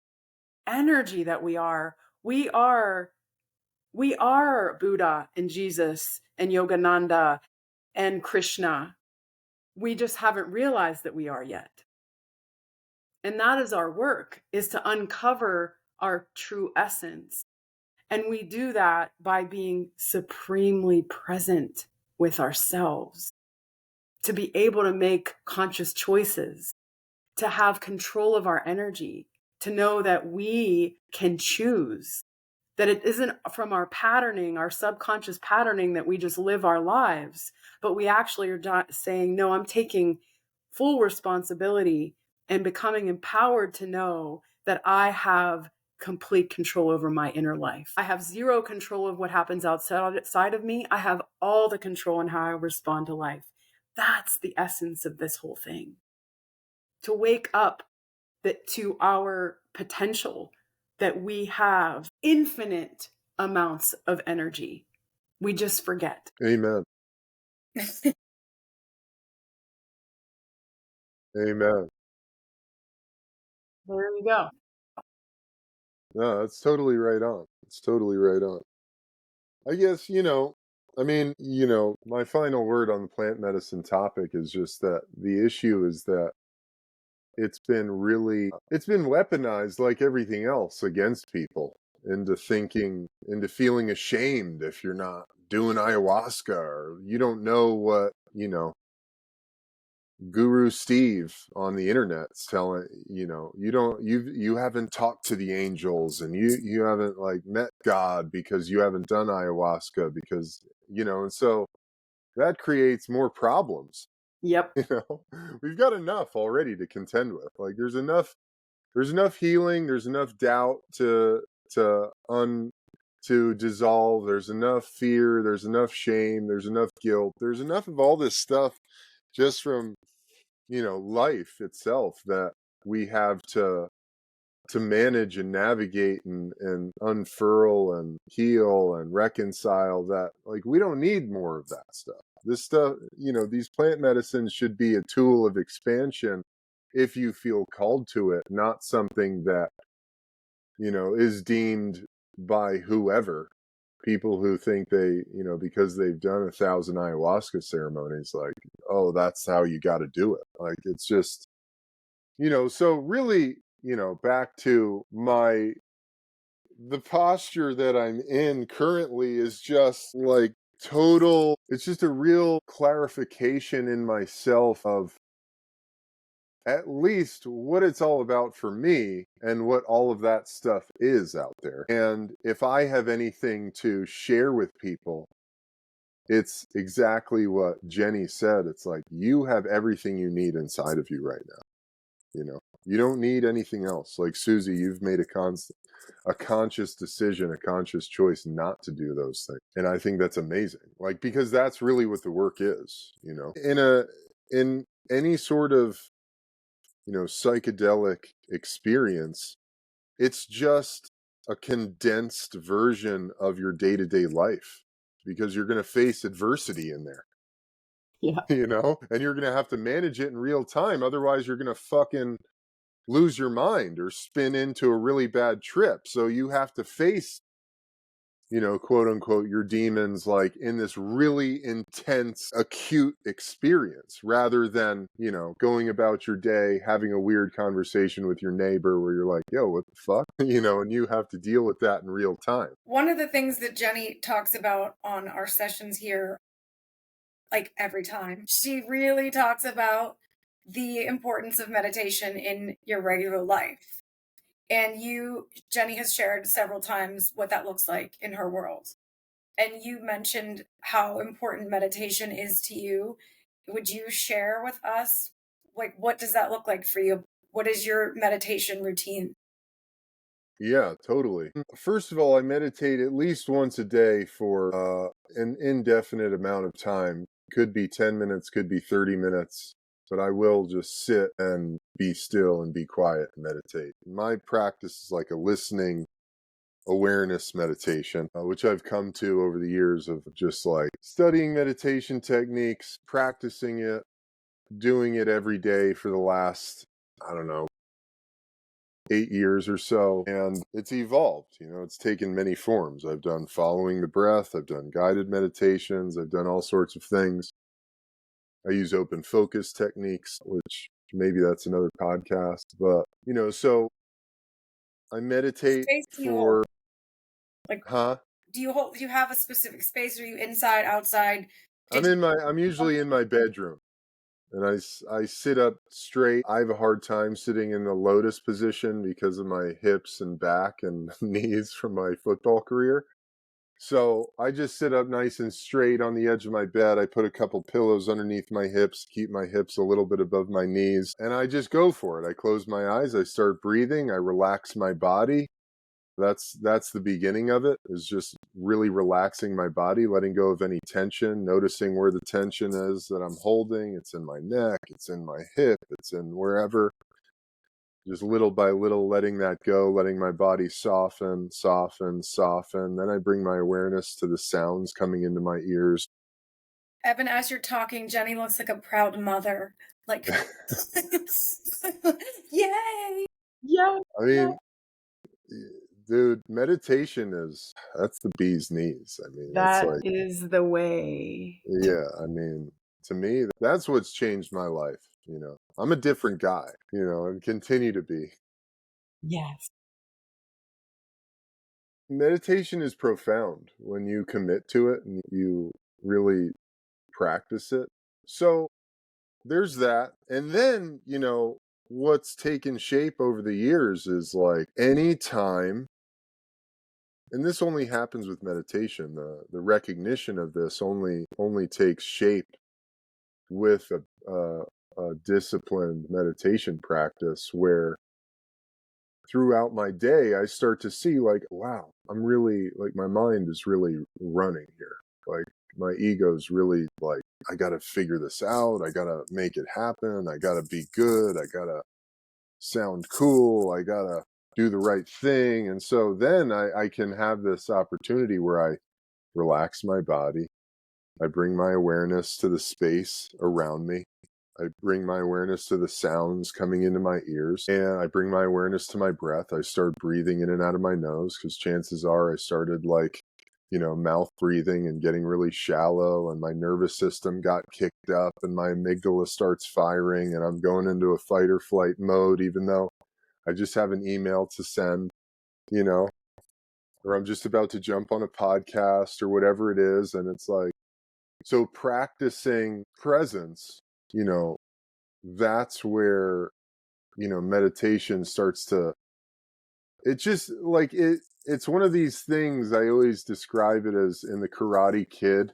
energy that we are. We are Buddha and Jesus and Yogananda and Krishna. We just haven't realized that we are yet. And that is our work, is to uncover our true essence. And we do that by being supremely present with ourselves, to be able to make conscious choices, to have control of our energy, to know that we can choose, that it isn't from our patterning, our subconscious patterning, that we just live our lives, but we actually are not saying, no, I'm taking full responsibility and becoming empowered to know that I have complete control over my inner life. I have zero control of what happens outside of me. I have all the control in how I respond to life. That's the essence of this whole thing. To wake up to our potential, that we have infinite amounts of energy. We just forget. amen. Amen. There you go. No, that's totally right on. It's totally right on. I guess, my final word on the plant medicine topic is just that the issue is that it's been weaponized like everything else against people into feeling ashamed if you're not doing ayahuasca, or you don't know what, Guru Steve on the internet's telling, you haven't talked to the angels, and you haven't like met God because you haven't done ayahuasca, because, and so that creates more problems. Yep. We've got enough already to contend with. Like, there's enough healing, there's enough doubt to dissolve, there's enough fear, there's enough shame, there's enough guilt, there's enough of all this stuff just from, life itself, that we have to manage and navigate and unfurl and heal and reconcile, that like we don't need more of that stuff. This stuff, these plant medicines should be a tool of expansion if you feel called to it, not something that, is deemed by whoever, people who think they, because they've done 1,000 ayahuasca ceremonies, like, oh, that's how you got to do it. Like, it's just, so really, back to the posture that I'm in currently is just like total, it's just a real clarification in myself of at least what it's all about for me and what all of that stuff is out there. And if I have anything to share with people, it's exactly what Jenny said. It's like, you have everything you need inside of you right now. You don't need anything else. Like Susie, you've made a conscious decision, a conscious choice not to do those things. And I think that's amazing. Like, because that's really what the work is, in any sort of, psychedelic experience, it's just a condensed version of your day-to-day life, because you're going to face adversity in there. Yeah. And you're going to have to manage it in real time. Otherwise, you're going to fucking lose your mind or spin into a really bad trip. So you have to face, quote unquote, your demons, like in this really intense, acute experience, rather than, going about your day, having a weird conversation with your neighbor where you're like, yo, what the fuck? And you have to deal with that in real time. One of the things that Jenny talks about on our sessions here, like every time, she really talks about the importance of meditation in your regular life. And Jenny has shared several times what that looks like in her world. And you mentioned how important meditation is to you. Would you share with us, like, what does that look like for you? What is your meditation routine? Yeah, totally. First of all, I meditate at least once a day for an indefinite amount of time. Could be 10 minutes, could be 30 minutes, but I will just sit and be still and be quiet and meditate. My practice is like a listening awareness meditation, which I've come to over the years of just like studying meditation techniques, practicing it, doing it every day for the last, I don't know, 8 years or so, and it's evolved. It's taken many forms. I've done following the breath, I've done guided meditations, I've done all sorts of things. I use open focus techniques, which maybe that's another podcast, but so I meditate for like, huh do you have a specific space? Are you inside, outside? I'm usually in my bedroom, and I sit up straight. I have a hard time sitting in the lotus position because of my hips and back and knees from my football career. So I just sit up nice and straight on the edge of my bed. I put a couple pillows underneath my hips, keep my hips a little bit above my knees, and I just go for it. I close my eyes, I start breathing, I relax my body. That's the beginning of it, is just really relaxing my body, letting go of any tension, noticing where the tension is that I'm holding. It's in my neck, it's in my hip, it's in wherever. Just little by little letting that go, letting my body soften, soften, soften. Then I bring my awareness to the sounds coming into my ears. Eben, as you're talking, Jenny looks like a proud mother. Like, yay! Yeah. I mean, dude, meditation that's the bee's knees. I mean, it's That like, is the way. yeah, I mean, to me, that's what's changed my life. I'm a different guy, and continue to be. Yes. Meditation is profound when you commit to it and you really practice it. So there's that. And then, what's taken shape over the years is like any time, and this only happens with meditation, the recognition of this only takes shape with a disciplined meditation practice, where throughout my day I start to see like, wow, I'm really, like, my mind is really running here. Like, my ego's really like, I gotta figure this out, I gotta make it happen, I gotta be good, I gotta sound cool, I gotta do the right thing. And so then I can have this opportunity where I relax my body, I bring my awareness to the space around me, I bring my awareness to the sounds coming into my ears, and I bring my awareness to my breath. I start breathing in and out of my nose, because chances are I started like, mouth breathing and getting really shallow, and my nervous system got kicked up and my amygdala starts firing and I'm going into a fight or flight mode, even though I just have an email to send, or I'm just about to jump on a podcast or whatever it is. And it's like, so practicing presence, that's where, meditation starts to, it just like it's one of these things. I always describe it as in the Karate Kid,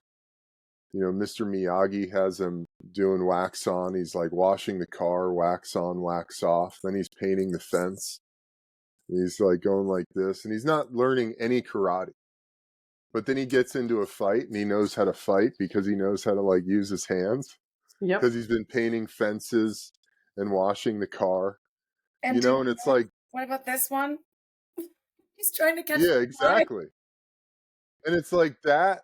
Mr. Miyagi has him doing wax on. He's like washing the car, wax on, wax off. Then he's painting the fence. He's like going like this, and he's not learning any karate. But then he gets into a fight, and he knows how to fight because he knows how to like use his hands. Yep. Because he's been painting fences and washing the car. And And it's like, what about this one? He's trying to catch yeah, the fly. exactly. And it's like that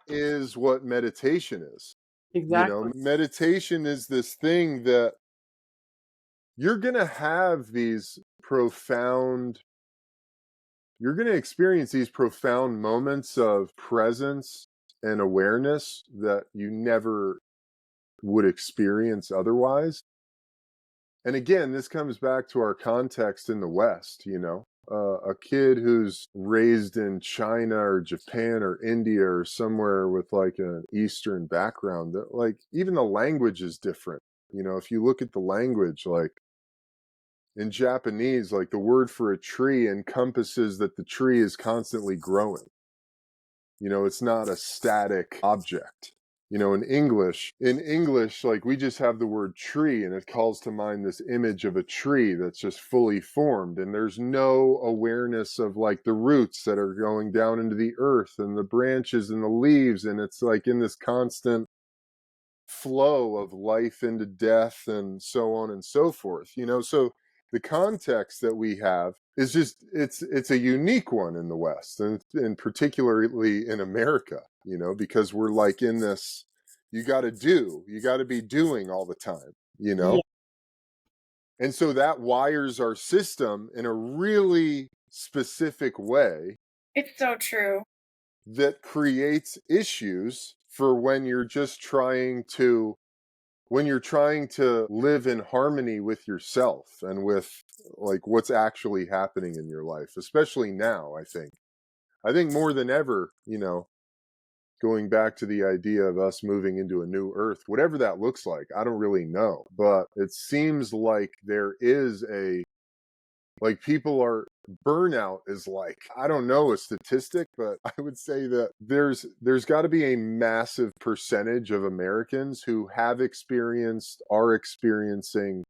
is what meditation is. Exactly. Meditation is this thing that you're going to have these profound, you're going to experience these profound moments of presence and awareness that you never would experience otherwise. And again, this comes back to our context in the West, a kid who's raised in China or Japan or India or somewhere with like an Eastern background, that like even the language is different. If you look at the language, like in Japanese, like the word for a tree encompasses that the tree is constantly growing. It's not a static object. In English, like we just have the word tree and it calls to mind this image of a tree that's just fully formed. And there's no awareness of like the roots that are going down into the earth and the branches and the leaves. And it's like in this constant flow of life into death and so on and so forth. So the context that we have is just it's a unique one in the West, and particularly in America, because we're like in this, you got to be doing all the time. Yeah. And so that wires our system in a really specific way. It's so true. That creates issues for when you're trying to live in harmony with yourself and with like what's actually happening in your life, especially now. I think more than ever, going back to the idea of us moving into a new earth, whatever that looks like, I don't really know, but it seems like there is burnout is like, I don't know a statistic, but I would say that there's got to be a massive percentage of Americans who are experiencing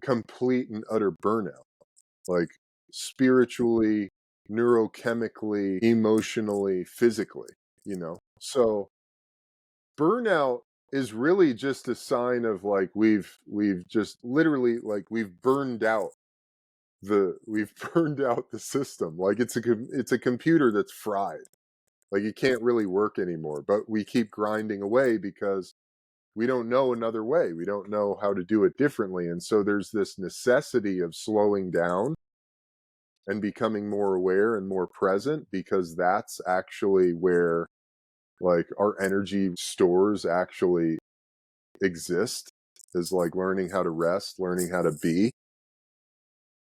complete and utter burnout, like spiritually, neurochemically, emotionally, physically, So burnout is really just a sign of like we've just literally like we've burned out the system. Like it's a computer that's fried. Like it can't really work anymore, but we keep grinding away because we don't know another way. We don't know how to do it differently. And so there's this necessity of slowing down and becoming more aware and more present, because that's actually where like our energy stores actually exist, is like learning how to rest, learning how to be.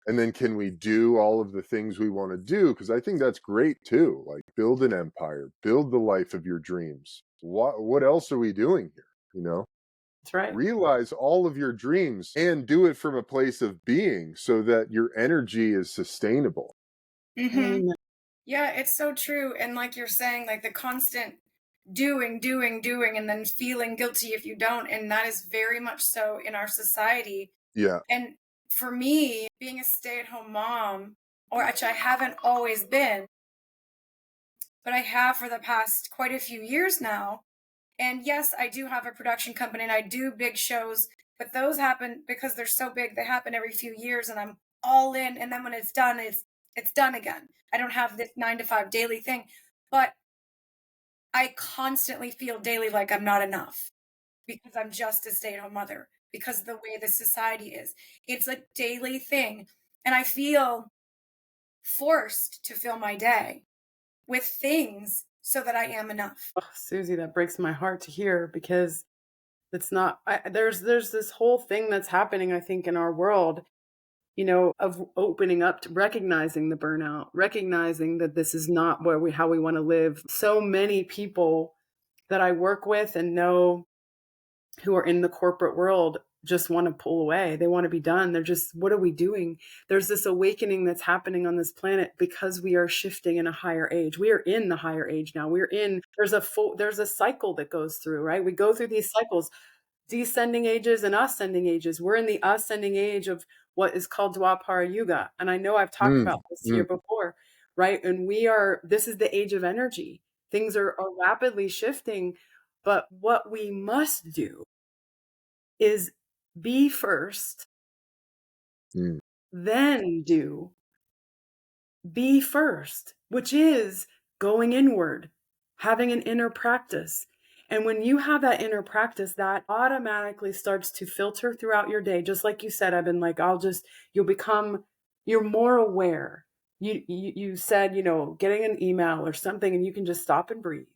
And then can we do all of the things we want to do? Because I think that's great too. Like build an empire, build the life of your dreams. What else are we doing here? That's right. Realize all of your dreams and do it from a place of being so that your energy is sustainable. Mm-hmm. Yeah, it's so true. And like you're saying, like the constant doing, and then feeling guilty if you don't. And that is very much so in our society. Yeah. And for me, being a stay-at-home mom, or which I haven't always been, but I have for the past quite a few years now. And yes, I do have a production company and I do big shows, but those happen because they're so big. They happen every few years and I'm all in. And then when it's done, it's done again. I don't have this 9 to 5 daily thing, but I constantly feel daily like I'm not enough because I'm just a stay-at-home mother, because of the way the society is. It's a daily thing. And I feel forced to fill my day with things so that I am enough. Oh, Susie, that breaks my heart to hear, because it's not, there's this whole thing that's happening, I think, in our world, of opening up to recognizing the burnout, recognizing that this is not how we want to live. So many people that I work with and know who are in the corporate world just want to pull away. They want to be done. They're just, what are we doing? There's this awakening that's happening on this planet because we are shifting in a higher age. We are in the higher age now. There's a cycle that goes through, right? We go through these cycles. descending ages and ascending ages. We're in the ascending age of what is called Dwapara Yuga. And I know I've talked about this here before, right? And this is the age of energy. Things are rapidly shifting, but what we must do is be first, then do. Be first, which is going inward, having an inner practice. And when you have that inner practice, that automatically starts to filter throughout your day. Just like you said, I've been like, you're more aware. You said, getting an email or something, and you can just stop and breathe.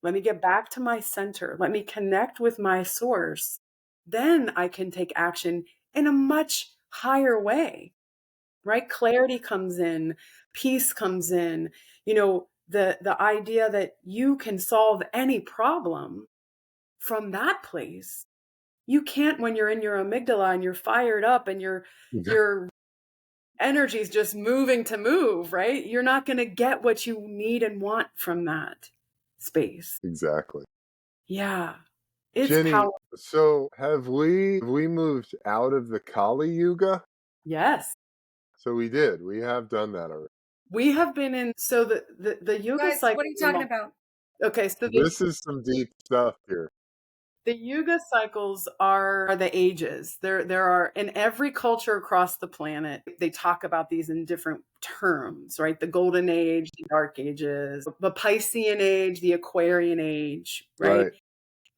Let me get back to my center. Let me connect with my source. Then I can take action in a much higher way, right? Clarity comes in, peace comes in, the idea that you can solve any problem from that place. You can't when you're in your amygdala and you're fired up and your energy is just moving to move, right? You're not going to get what you need and want from that space. Exactly. Yeah. It's Jenny, powerful. so have we moved out of the Kali Yuga? Yes. So we did. We have done that already. We have been in, so the yoga Guys, cycle. what are you talking about? Okay, so This is some deep stuff here. the yuga cycles are the ages. There are in every culture across the planet, they talk about these in different terms, right? The golden age, the dark ages, the Piscean age, the Aquarian age, right?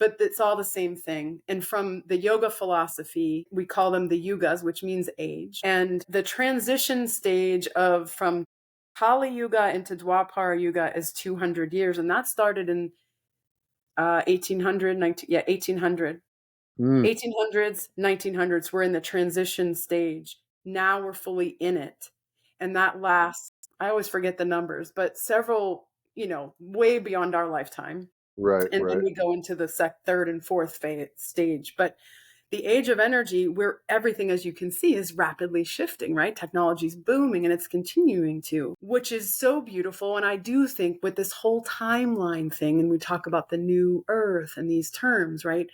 But it's all the same thing. And from the yoga philosophy, we call them the yugas, which means age. And the transition stage from Kali Yuga into Dwapara Yuga is 200 years. And that started in 1800, 1800. 1800s, 1900s, we're in the transition stage. Now we're fully in it. And that lasts, I always forget the numbers, but several, way beyond our lifetime. Right. And then we go into the third and fourth stage. But the age of energy, where everything, as you can see, is rapidly shifting, right? Technology's booming and it's continuing to, which is so beautiful. And I do think with this whole timeline thing, and we talk about the new earth and these terms, right?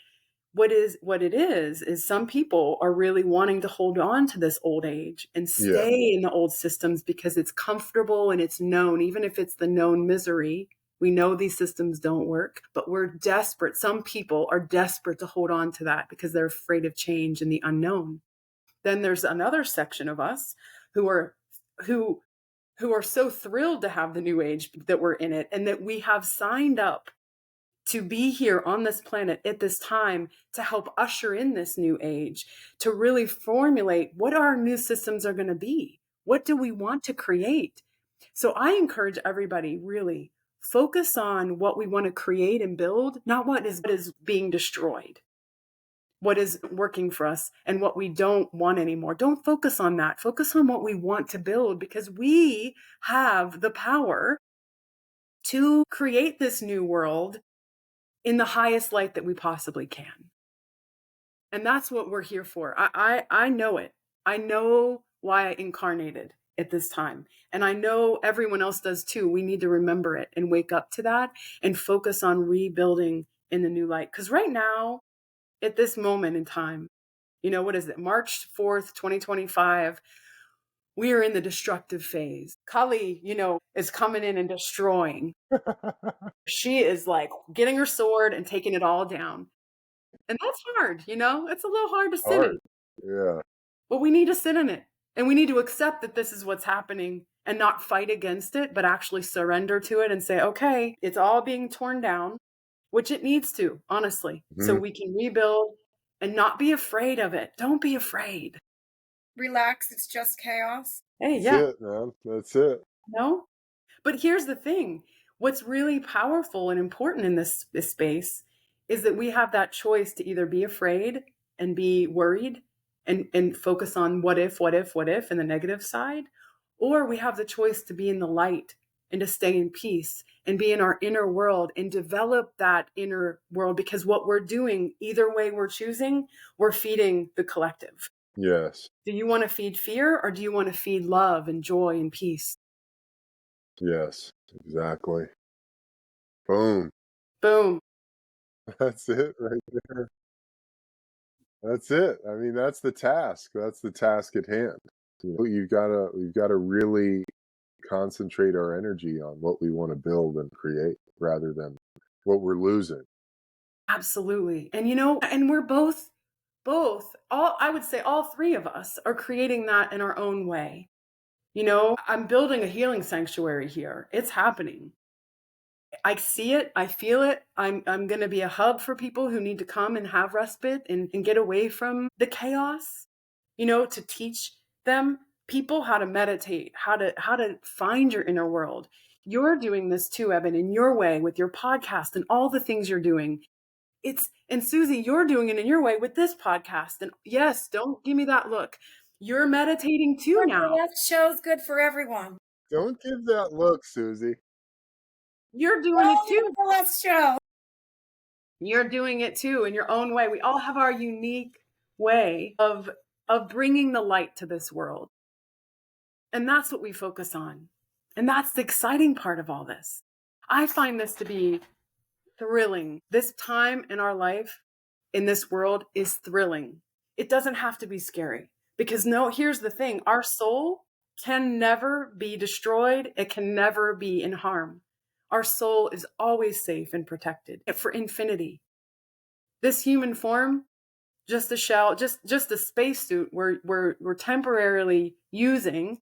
What it is some people are really wanting to hold on to this old age and stay in the old systems because it's comfortable and it's known, even if it's the known misery. We know these systems don't work, but we're desperate. Some people are desperate to hold on to that because they're afraid of change and the unknown. Then there's another section of us who are so thrilled to have the new age, that we're in it, and that we have signed up to be here on this planet at this time to help usher in this new age, to really formulate what our new systems are going to be. What do we want to create? So I encourage everybody, really focus on what we want to create and build, not what is being destroyed, what is working for us and what we don't want anymore. Don't focus on that. Focus on what we want to build, because we have the power to create this new world in the highest light that we possibly can. And that's what we're here for. I know it. I know why I incarnated at this time. And I know everyone else does too. We need to remember it and wake up to that and focus on rebuilding in the new light. Because right now, at this moment in time, what is it? March 4th, 2025, we are in the destructive phase. Kali, is coming in and destroying. She is like getting her sword and taking it all down. And that's hard, it's a little hard to sit in. Yeah. But we need to sit in it. And we need to accept that this is what's happening and not fight against it, but actually surrender to it and say, okay, it's all being torn down, which it needs to, honestly, so we can rebuild and not be afraid of it. Don't be afraid. Relax, it's just chaos. Hey, That's it, man. That's it. No? But here's the thing. What's really powerful and important in this space is that we have that choice to either be afraid and be worried and focus on what if, and the negative side, or we have the choice to be in the light and to stay in peace and be in our inner world and develop that inner world, because what we're doing, either way we're choosing, we're feeding the collective. Yes. Do you want to feed fear, or do you want to feed love and joy and peace? Yes, exactly. Boom. Boom. That's it right there. That's it. I mean, that's the task. That's the task at hand. We've gotta really concentrate our energy on what we want to build and create rather than what we're losing. Absolutely. And and we're both all I would say all three of us are creating that in our own way. I'm building a healing sanctuary here. It's happening. I see it, I feel it. I'm going to be a hub for people who need to come and have respite and get away from the chaos, to teach them people how to meditate, how to find your inner world. You're doing this too, Eben, in your way with your podcast and all the things you're doing. And Susie, you're doing it in your way with this podcast. And yes, don't give me that look. You're meditating too now. That show's good for everyone. Don't give that look, Susie. You're doing it too. Let's show. You're doing it too in your own way. We all have our unique way of bringing the light to this world. And that's what we focus on. And that's the exciting part of all this. I find this to be thrilling. This time in our life, in this world, is thrilling. It doesn't have to be scary. Because here's the thing. Our soul can never be destroyed. It can never be in harm. Our soul is always safe and protected for infinity. This human form, just a shell, just a spacesuit we're temporarily using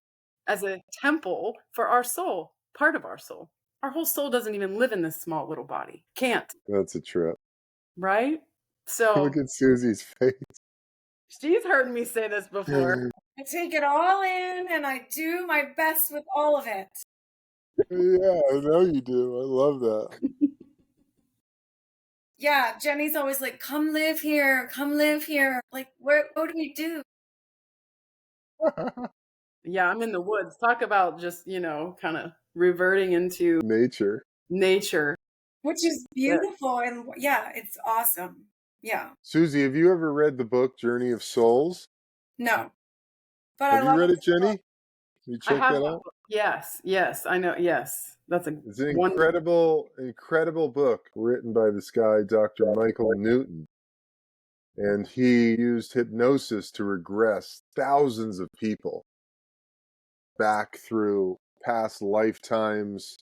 as a temple for our soul, part of our soul. Our whole soul doesn't even live in this small little body. Can't. That's a trip. Right? So Look at Susie's face. She's heard me say this before. I take it all in and I do my best with all of it. Yeah, I know you do. I love that. Yeah, Jenny's always like, come live here, come live here. Like, what do we do? Yeah, I'm in the woods. Talk about just, kind of reverting into Nature. Which is beautiful. And yeah, it's awesome. Yeah. Susie, have you ever read the book Journey of Souls? No. But Have you read it, Jenny? You check that out? Yes, I know. Yes, it's an incredible book written by this guy, Dr. Michael Newton. And he used hypnosis to regress thousands of people back through past lifetimes,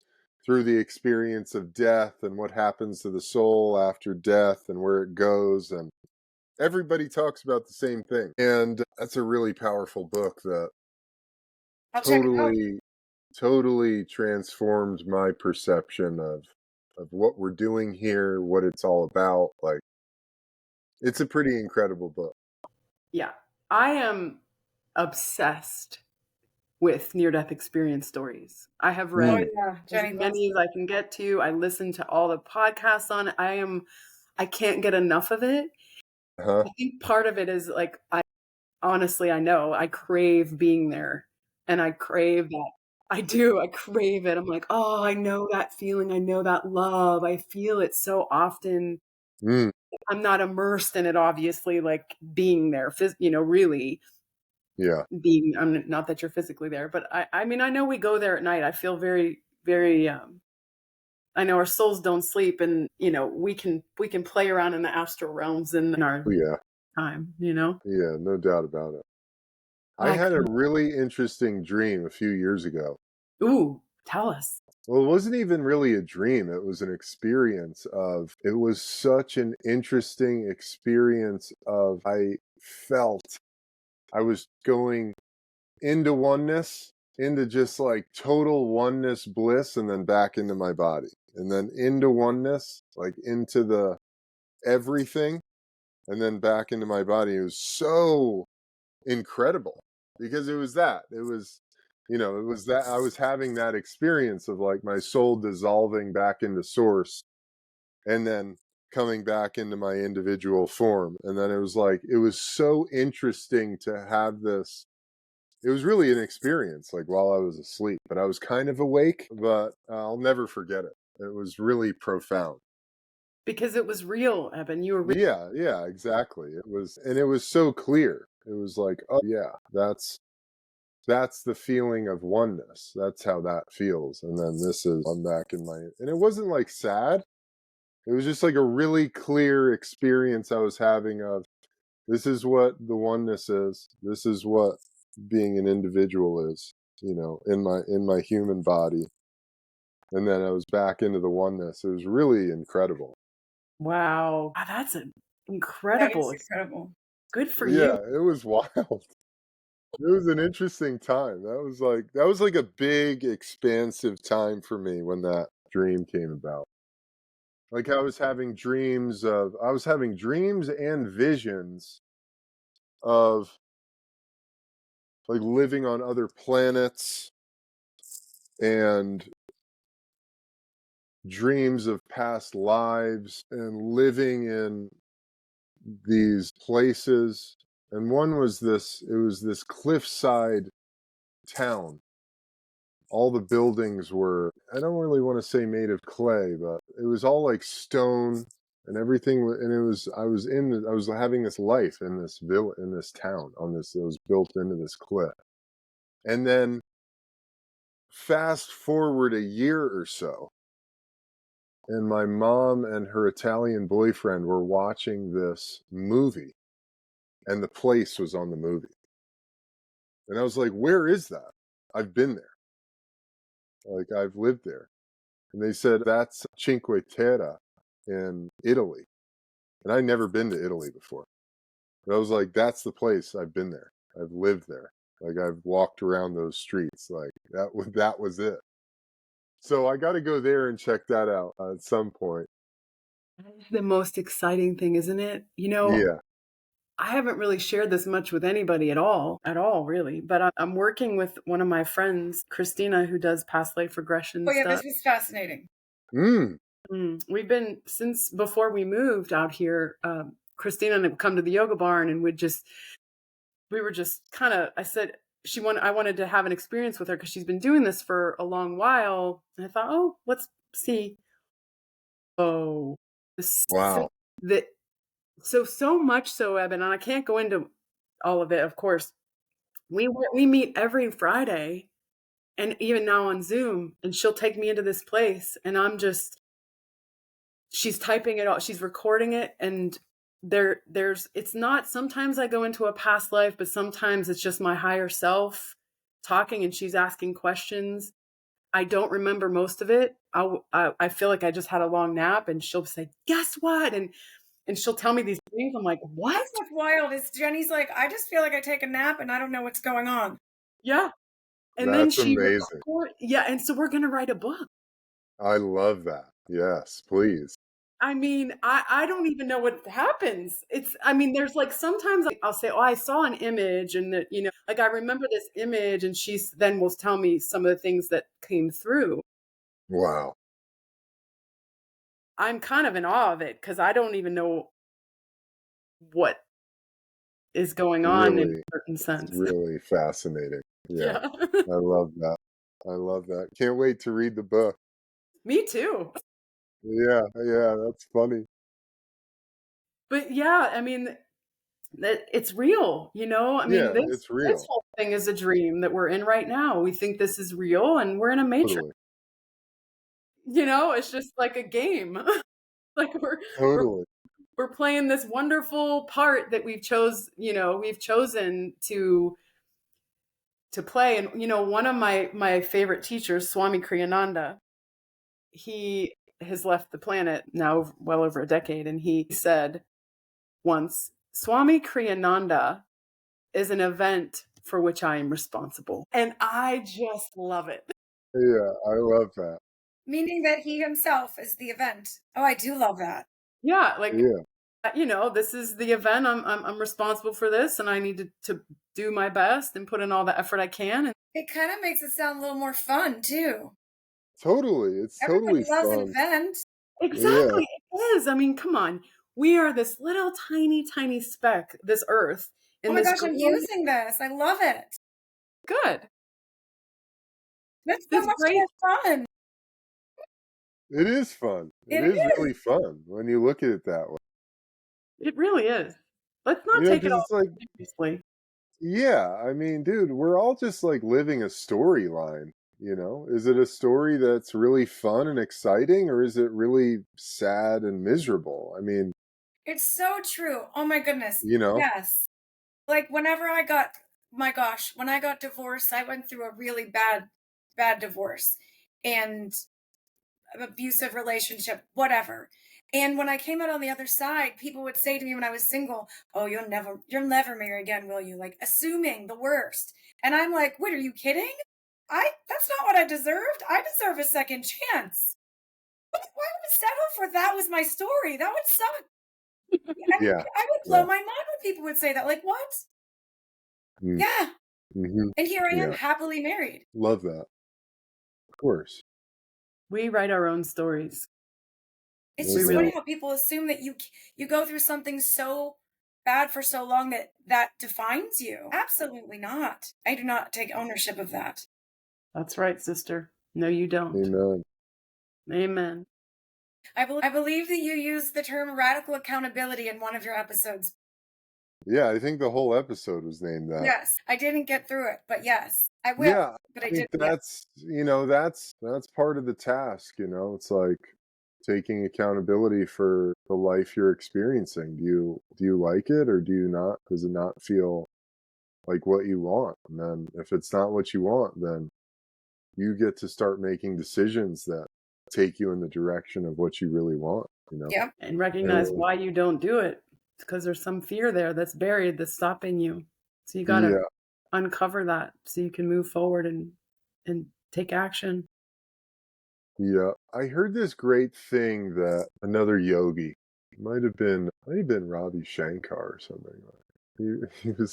through the experience of death and what happens to the soul after death and where it goes. And everybody talks about the same thing. And that's a really powerful book that totally transformed my perception of what we're doing here, what it's all about. Like, it's a pretty incredible book. Yeah. I am obsessed with near-death experience stories. I have read as many as I can get to. I listen to all the podcasts on it. I can't get enough of it. I think part of it is like, I know I crave being there, and I crave that. I do. I crave it. I'm like, oh, I know that feeling. I know that love. I feel it so often. I'm not immersed in it, obviously, like being there, really. Yeah. I'm not that you're physically there, but I mean, I know we go there at night. I feel very, very, I know our souls don't sleep, and, we can play around in the astral realms in our time, Yeah, no doubt about it. I had a really interesting dream a few years ago. Ooh, tell us. Well, it wasn't even really a dream. It was an experience it was such an interesting experience I felt I was going into oneness, into just like total oneness bliss, and then back into my body. And then into oneness, like into the everything, and then back into my body. It was so incredible because it was that. It was that I was having that experience of like my soul dissolving back into source and then coming back into my individual form. And then it was so interesting to have this. It was really an experience, like while I was asleep, but I was kind of awake, but I'll never forget it. It was really profound. Because it was real, Eben. You were real. Yeah, exactly. It was so clear. It was like, oh yeah, that's the feeling of oneness. That's how that feels. And then I'm back in and it wasn't like sad. It was just like a really clear experience I was having of This is what the oneness is. This is what being an individual is, in my human body. And then I was back into the oneness. It was really incredible. Wow. That's an That incredible. is incredible. Good for Yeah, you. it was wild. It was an interesting time. That was like a big expansive time for me when that dream came about. Like I was having dreams and visions of like living on other planets and dreams of past lives and living in these places. And one was this cliffside town. All the buildings were, I don't really want to say made of clay, but it was all like stone and everything. And I was having this life in this village, in this town, it was built into this cliff. And then fast forward a year or so, and my mom and her Italian boyfriend were watching this movie, and the place was on the movie. And I was like, where is that? I've been there. Like, I've lived there. And they said, that's Cinque Terre in Italy. And I'd never been to Italy before. But I was like, that's the place. I've been there. I've lived there. Like, I've walked around those streets. Like, that was it. So I got to go there and check that out at some point. The most exciting thing, isn't it? Yeah. I haven't really shared this much with anybody at all, really. But I'm working with one of my friends, Christina, who does past life regression Oh yeah, stuff. this was fascinating. We've been, since before we moved out here, Christina and I would come to the yoga barn and we were just kind of, I said, I wanted to have an experience with her because she's been doing this for a long while. And I thought, oh, let's see. Oh, Wow. so much so, Eben, and I can't go into all of it, of course. We meet every Friday, and even now on Zoom, and she'll take me into this place, and she's typing it all, she's recording it, and it's not, sometimes I go into a past life, but sometimes it's just my higher self talking, and she's asking questions. I don't remember most of it. I feel like I just had a long nap, and she'll say, guess what? And she'll tell me these things. I'm like, what? That's what's wild is Jenny's like, I just feel like I take a nap and I don't know what's going on. Yeah. And then That's amazing. and so we're going to write a book. I love that. Yes, please. I mean, I don't even know what happens. There's like, sometimes I'll say, oh, I saw an image, and that, like I remember this image, and she then will tell me some of the things that came through. Wow. I'm kind of in awe of it because I don't even know what is going on in a certain sense. Really fascinating. Yeah. Yeah. I love that. I love that. Can't wait to read the book. Me too. Yeah, that's funny. But yeah, that it's real, Yeah, this it's real. whole thing is a dream that we're in right now. We think this is real, and we're in a matrix. Totally. It's just like a game. Like Totally. we're playing this wonderful part that we've chosen to play. And one of my favorite teachers, Swami Kriyananda, he has left the planet now well over a decade, and he said once, Swami Kriyananda is an event for which I am responsible. And I just love it. Yeah, I love that. Meaning that he himself is the event. Oh, I do love that. Yeah, like, Yeah. this is the event. I'm responsible for this, and I need to do my best and put in all the effort I can. And It kind of makes it sound a little more fun too. Totally. It's Everybody totally loves an fun. event. exactly, it is. Come on. We are this little tiny, tiny speck, this earth, in Oh my this gosh, I'm using this. I love it. good. That's so This much great. more fun. It is fun. It It is is. really fun when you look at it that way. It really is. Let's not take it Because all it's like, seriously. yeah, I mean, dude, we're all just like living a storyline, Is it a story that's really fun and exciting, or is it really sad and miserable? I mean, It's so true. Oh my goodness. You know? Yes. Like whenever I got, my gosh, when I got divorced, I went through a really bad divorce and abusive relationship, whatever. And when I came out on the other side, people would say to me when I was single, "Oh, you'll never marry again, will you?" Like assuming the worst. And I'm like, "Wait, are you kidding? That's not what I deserved. I deserve a second chance. Why would I settle for that was my story? That would suck." Yeah. I would blow Yeah. my mind when people would say that. Like, what? Mm. Yeah. Hmm. And here I am Yeah. happily married. Love that. Of course. We write our own stories. It's No We just really funny doubt. how people assume that you go through something so bad for so long that that defines you. Absolutely not. I do not take ownership of that. That's right, sister. No, you don't. Amen. Amen. I believe that you used the term radical accountability in one of your episodes. Yeah, I think the whole episode was named that. Yes, I didn't get through it, but yes, I will. Yeah, But I I think did. Yeah. that's part of the task, you know. It's like taking accountability for the life you're experiencing. Do you like it or do you not? Does it not feel like what you want? And then if it's not what you want, then you get to start making decisions that take you in the direction of what you really want, you know. Yep. And recognize And why you don't do it. It's because there's some fear there that's buried that's stopping you. So you got to yeah, uncover that so you can move forward and take action. yeah. I heard this great thing that another yogi might have been Ravi Shankar or something like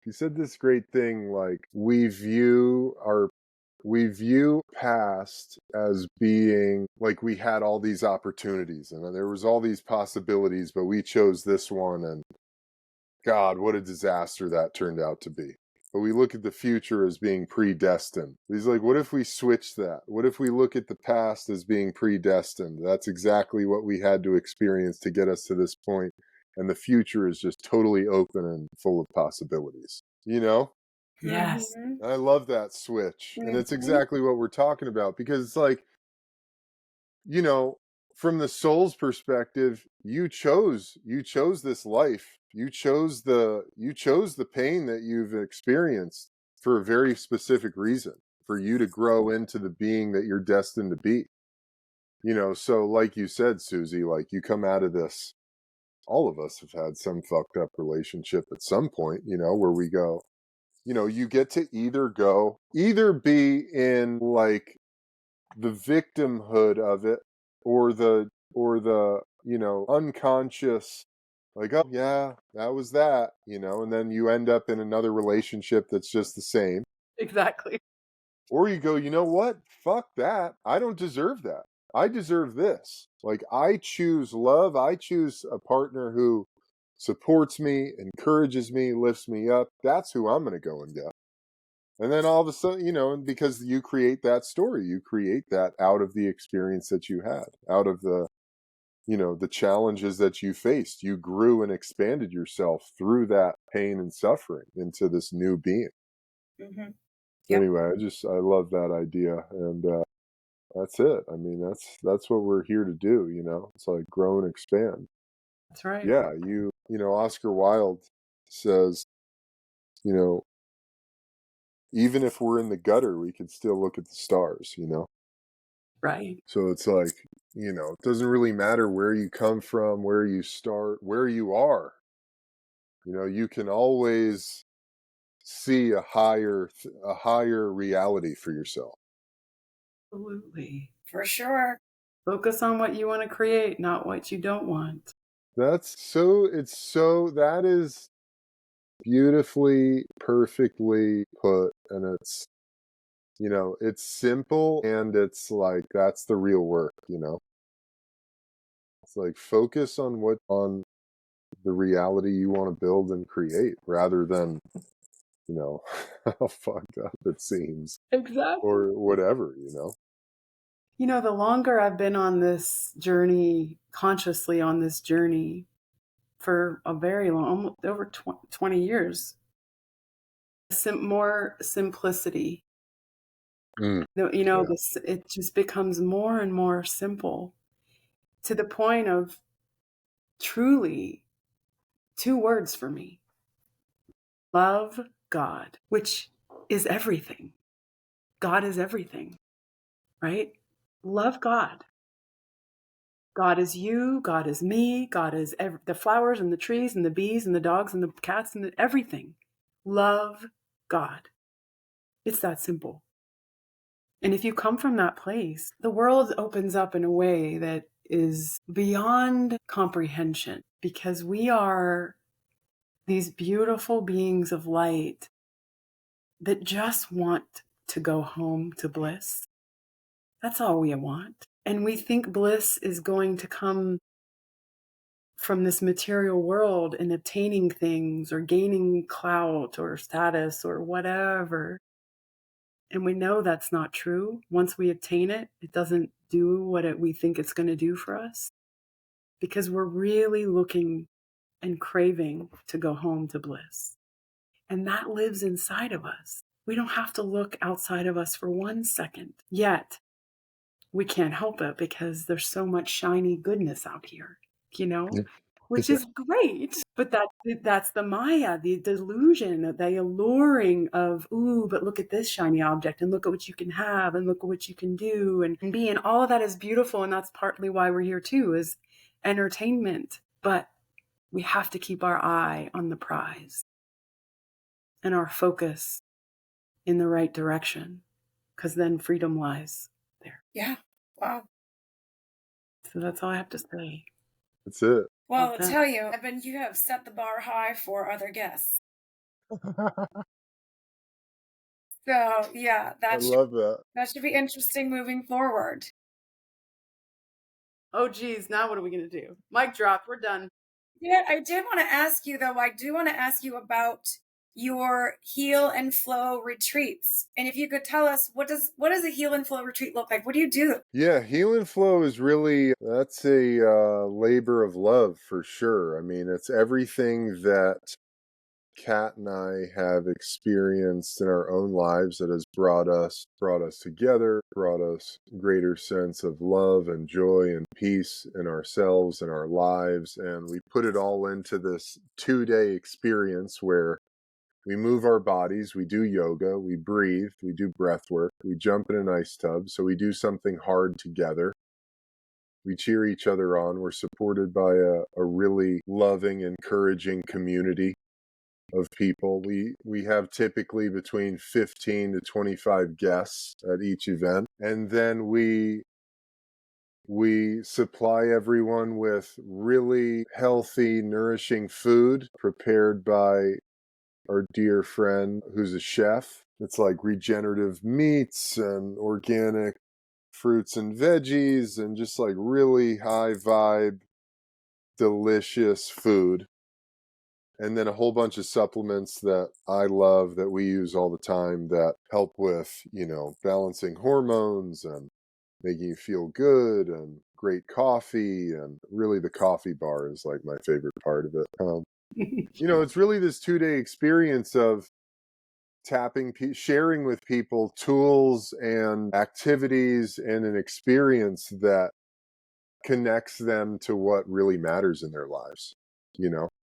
he said this great thing like we view past as being like we had all these opportunities and there was all these possibilities, but we chose this one, and God, what a disaster that turned out to be. But we look at the future as being predestined. He's like, what if we switch that? What if we look at the past as being predestined? That's exactly what we had to experience to get us to this point, and the future is just totally open and full of possibilities. You know? Yes, Mhm. I love that switch. And it's Mhm. exactly what we're talking about, because it's like, you know, from the soul's perspective, you chose this life. You chose the pain that you've experienced for a very specific reason, for you to grow into the being that you're destined to be. You know, so like you said, Susie, like you come out of this, all of us have had some fucked up relationship at some point, you know, where we go, you know, you get to either be in like the victimhood of it, or the unconscious, like, oh yeah, that was that, and then you end up in another relationship that's just the same. exactly. Or you go, you know what, fuck that, I don't deserve that, I deserve this. Like, I choose love, I choose a partner who supports me, encourages me, lifts me up. That's who I'm going to go and get. And then all of a sudden, and because you create that story, you create that out of the experience that you had, out of the challenges that you faced. You grew and expanded yourself through that pain and suffering into this new being. Mhm. So Yep. anyway, I love that idea. And that's it. I mean, that's what we're here to do. It's like grow and expand. That's right. Yeah. Oscar Wilde says, you know, even if we're in the gutter, we can still look at the stars. Right. So it's like, it doesn't really matter where you come from, where you start, where you are. You can always see a higher reality for yourself. Absolutely. For sure. Focus on what you want to create, not what you don't want. That is beautifully, perfectly put, and it's simple, and it's like that's the real work. It's like focus on the reality you want to build and create, rather than how fucked up it seems, Exactly. or whatever. The longer I've been on this journey, consciously on this journey for a very long, almost over 20 years, more simplicity. Mm, yeah. It just becomes more and more simple to the point of truly 2 words for me. Love God, which is everything. God is everything, right? Love God. God is you, God is me, God is the flowers and the trees and the bees and the dogs and the cats and everything. Love God. It's that simple. And if you come from that place, the world opens up in a way that is beyond comprehension, because we are these beautiful beings of light that just want to go home to bliss. That's all we want. And we think bliss is going to come from this material world and obtaining things or gaining clout or status or whatever. And we know that's not true. Once we obtain it, it doesn't do what we think it's going to do for us, because we're really looking and craving to go home to bliss. And that lives inside of us. We don't have to look outside of us for 1 second. Yet, we can't help it because there's so much shiny goodness out here, which is great. But that's the Maya, the delusion, the alluring of, ooh, but look at this shiny object and look at what you can have and look at what you can do and be. And all of that is beautiful. And that's partly why we're here too, is entertainment. But we have to keep our eye on the prize and our focus in the right direction, because then freedom lies there. Yeah. Wow. So that's all I have to say. That's it. Well, I'll tell you, Eben, you have set the bar high for other guests. So, yeah, I love that. That should be interesting moving forward. Oh, geez. Now what are we going to do? Mic drop. We're done. Yeah, I did want to ask you, though, about your heal and flow retreats. And if you could tell us, what does a heal and flow retreat look like? What do you do? Yeah, heal and flow is really, that's a labor of love for sure. I mean, it's everything that Kat and I have experienced in our own lives that has brought us together, brought us greater sense of love and joy and peace in ourselves and our lives. And we put it all into this 2-day experience where we move our bodies, we do yoga, we breathe, we do breath work, we jump in an ice tub. So we do something hard together. We cheer each other on. We're supported by a really loving, encouraging community of people. We have typically between 15 to 25 guests at each event. And then we supply everyone with really healthy, nourishing food prepared by our dear friend who's a chef. It's like regenerative meats and organic fruits and veggies and just like really high vibe, delicious food. And then a whole bunch of supplements that I love that we use all the time that help with, balancing hormones and making you feel good, and great coffee. And really the coffee bar is like my favorite part of it. It's really this 2-day experience of sharing with people tools and activities and an experience that connects them to what really matters in their lives,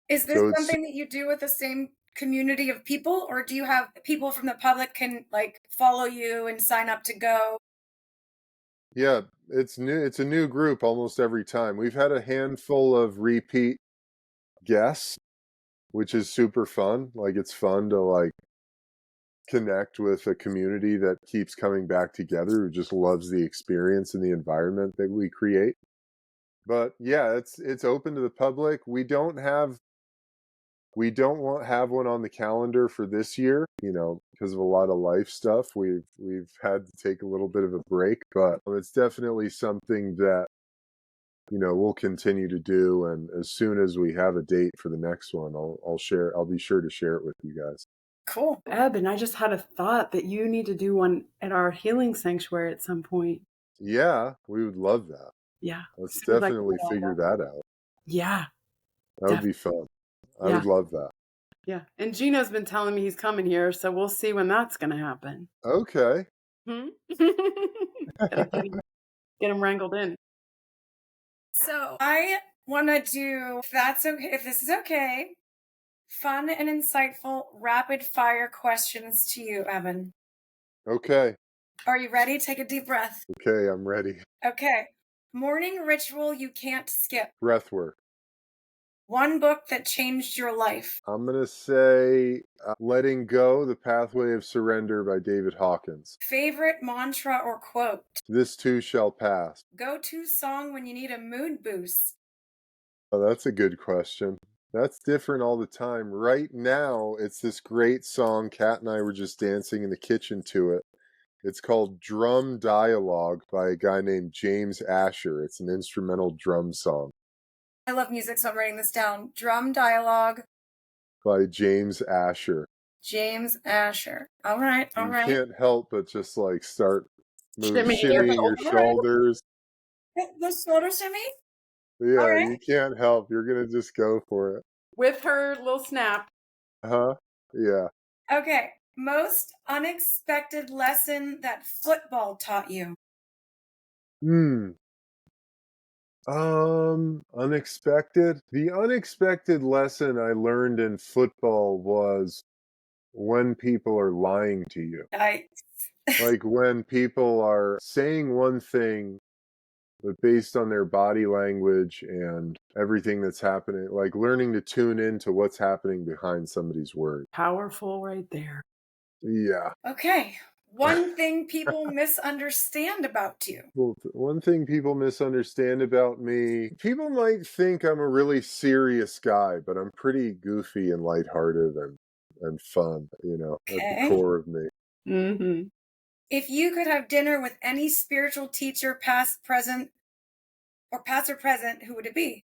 Is this So it's, something that you do with the same community of people, or do you have people from the public can follow you and sign up to go? yeah, it's new. It's a new group almost every time. We've had a handful of repeat guests, which is super fun. Like, it's fun to connect with a community that keeps coming back together, who just loves the experience and the environment that we create. But yeah, it's open to the public. We don't have one on the calendar for this year, because of a lot of life stuff. We've had to take a little bit of a break, but it's definitely something that we'll continue to do. And as soon as we have a date for the next one, I'll be sure to share it with you guys. Cool. Eben, I just had a thought that you need to do one at our healing sanctuary at some point. Yeah, we would love that. Yeah. Let's definitely figure that out. Yeah. That would be fun. I Yeah. would love that. Yeah. And Gino's been telling me he's coming here, so we'll see when that's going to happen. Okay. Gotta get him wrangled in. So I want to do, if that's okay, if this is okay, fun and insightful rapid fire questions to you, Eben. Okay. Are you ready? Take a deep breath. Okay, I'm ready. Okay. Morning ritual you can't skip. Breath work. One book that changed your life. I'm going to say Letting Go, The Pathway of Surrender by David Hawkins. Favorite mantra or quote. This too shall pass. Go-to song when you need a mood boost. Oh, that's a good question. That's different all the time. Right now, it's this great song. Kat and I were just dancing in the kitchen to it. It's called Drum Dialogue by a guy named James Asher. It's an instrumental drum song I love music, so I'm writing this down. Drum Dialogue. by James Asher. James Asher. All right, all right. You can't help but just like start Shimmying shimmying your shoulders. The shoulder shimmy? Yeah, All right. you can't help. You're going to just go for it. With her little snap. Huh? Yeah. Okay. Most unexpected lesson that football taught you. Unexpected. The unexpected lesson I learned in football was when people are lying to you. Like when people are saying one thing, but based on their body language and everything that's happening, like learning to tune into what's happening behind somebody's words. Powerful right there. Yeah. Okay. One thing people misunderstand about you. Well, one thing people misunderstand about me, people might think I'm a really serious guy, but I'm pretty goofy and lighthearted and fun, you know, at the Okay. core of me. Mm-hmm. If you could have dinner with any spiritual teacher, past, present, who would it be?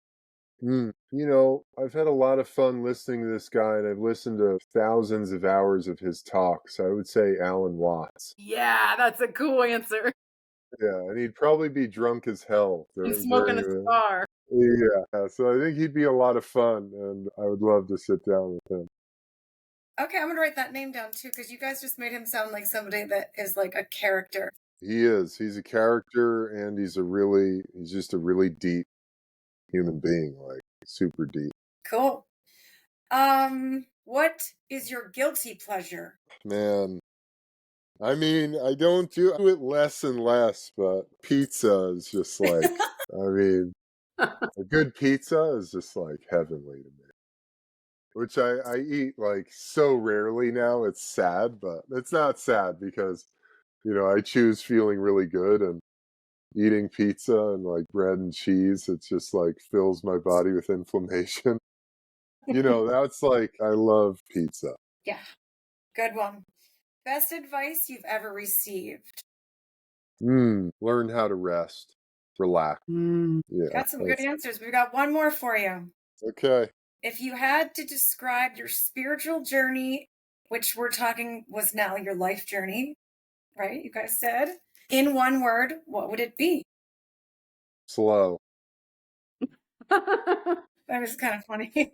You know, I've had a lot of fun listening to this guy, and I've listened to thousands of hours of his talks. I would say Alan Watts. Yeah, that's a cool answer. Yeah, and he'd probably be drunk as hell And during smoking a the. cigar. Yeah, so I think he'd be a lot of fun, and I would love to sit down with him. Okay, I'm gonna write that name down too, because you guys just made him sound like somebody that is like a character. He is. He's a character, and he's just a really deep human being, like super deep. Cool. What is your guilty pleasure? Man, I mean, I don't do it less and less, but pizza is just like, I mean, a good pizza is just like heavenly to me. Which I eat like so rarely now. It's sad, but it's not sad because, you know, I choose feeling really good and eating pizza and like bread and cheese. It just like fills my body with inflammation. You know, that's like, I love pizza. Yeah, good one. Best advice you've ever received. Learn how to rest, relax. Yeah. Got some good answers. We've got one more for you. Okay. If you had to describe your spiritual journey, which we're talking was now your life journey, right? You guys said, in one word, what would it be? Slow. That was kind of funny.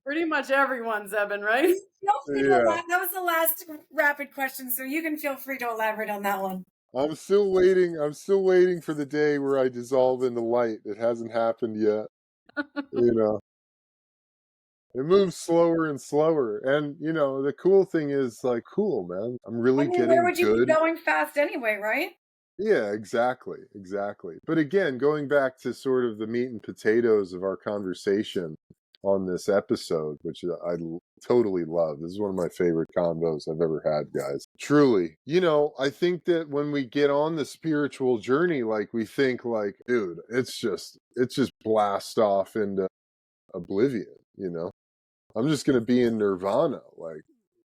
Pretty much everyone's, Eben, right? That was the last rapid question, so you can feel free to elaborate on that one. I'm still waiting. I'm still waiting for the day where I dissolve into light. It hasn't happened yet. You know, it moves slower and slower. And, you know, the cool thing is like, cool, man. I'm really Where getting would you be good. going fast anyway, right? Yeah, exactly. Exactly. But again, going back to sort of the meat and potatoes of our conversation on this episode, which totally love. This is one of my favorite combos I've ever had, guys. Truly. You know, I think that when we get on the spiritual journey, like we think like, dude, it's just blast off into oblivion, you know? I'm just going to be in nirvana like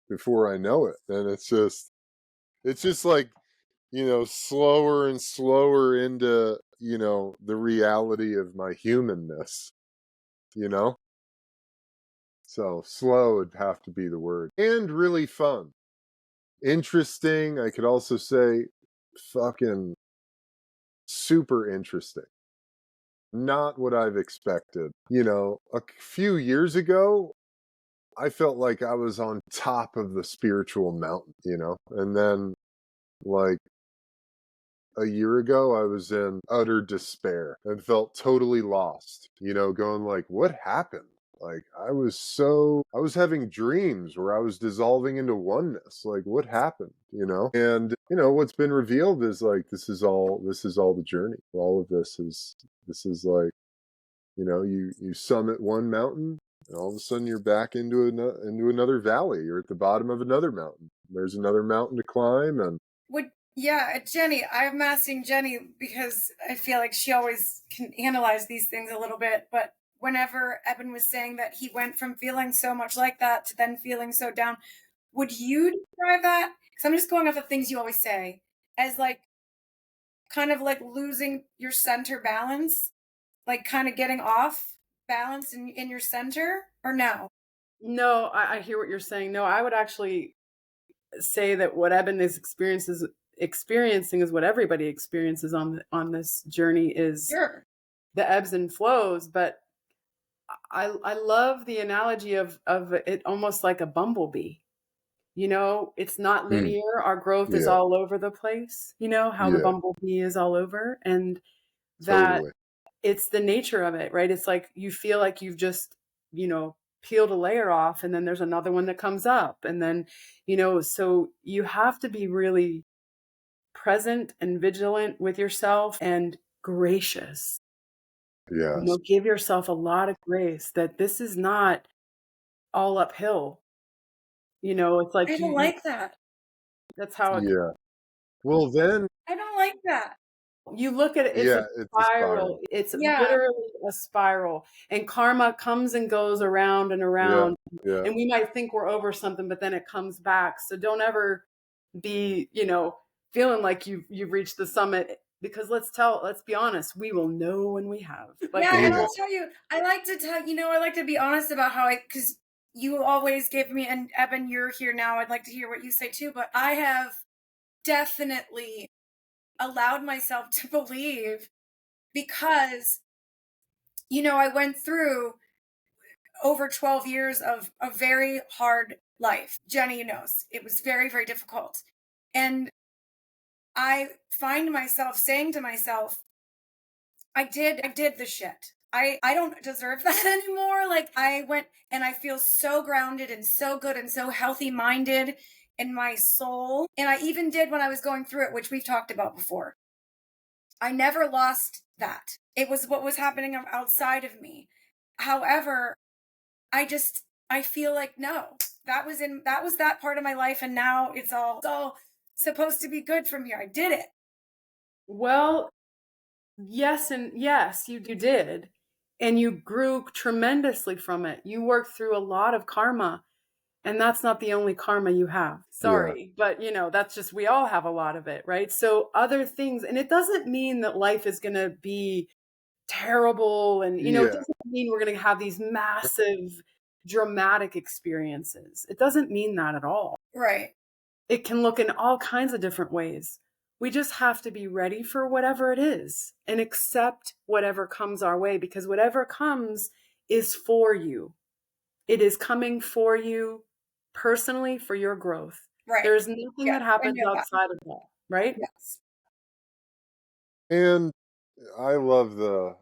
before I know it. And it's just like, you know, slower and slower into, you know, the reality of my humanness, you know? So slow would have to be the word. And really fun. Interesting. I could also say fucking super interesting. Not what I've expected. You know, a few years ago, I felt like I was on top of the spiritual mountain, you know? And then, like, a year ago, I was in utter despair and felt totally lost, going like, what happened? Like, I was having dreams where I was dissolving into oneness. Like, what happened? And, what's been revealed is like, this is all the journey. All of this is like, you summit one mountain and all of a sudden you're back into another valley. You're at the bottom of another mountain. There's another mountain to climb. And yeah, Jenny, I'm asking Jenny because I feel like she always can analyze these things a little bit. But whenever Eben was saying that he went from feeling so much like that to then feeling so down, would you describe that? Because I'm just going off of things you always say as like kind of like losing your center balance, like kind of getting off balance in your center, or no? No, I hear what you're saying. No, I would actually say that what Eben is experiencing is what everybody experiences on this journey, is Sure. the ebbs and flows. But I love the analogy of it almost like a bumblebee. It's not mm, linear. Our growth is yeah, all over the place. How the yeah, bumblebee is all over, and that totally. it's the nature of it, right? It's like you feel like you've just, peeled a layer off, and then there's another one that comes up. And then, so you have to be really present and vigilant with yourself and gracious. Yes. Give yourself a lot of grace that this is not all uphill. It's like I don't you like that. that's how it, Yeah. Well, then, I don't like that. you look at it, it's a yeah, it's a spiral. spiral. It's Yeah. literally a spiral. And karma comes and goes around and Yeah, around. yeah, And we might think we're over something, but then it comes back. So don't ever be, feeling like you've reached the summit, because let's be honest, we will know when we have. Like Yeah, we and yeah, I'll will. tell you, I like to be honest about because you always give me, and Eben, you're here now. I'd like to hear what you say too, but I have definitely allowed myself to believe because, I went through over 12 years of a very hard life. Jenny knows it was very, very difficult. And I find myself saying to myself, I did the shit. I don't deserve that anymore. Like I went and I feel so grounded and so good and so healthy minded in my soul. And I even did when I was going through it, which we've talked about before. I never lost that. It was what was happening outside of me. However, I feel like no. That was that part of my life, and now it's all supposed to be good from here. I did it. Well, yes, and yes, you did. And you grew tremendously from it. You worked through a lot of karma, and that's not the only karma you have. yeah, Sorry, but that's just, we all have a lot of it, right? So other things, and it doesn't mean that life is going to be terrible, and it yeah, doesn't mean we're going to have these massive dramatic experiences. It doesn't mean that at all. Right. It can look in all kinds of different ways. We just have to be ready for whatever it is and accept whatever comes our way, because whatever comes is for you. It is coming for you personally, for your growth. Right. There's nothing Yeah. that I happens know that. outside of that, right? Yes. and I love the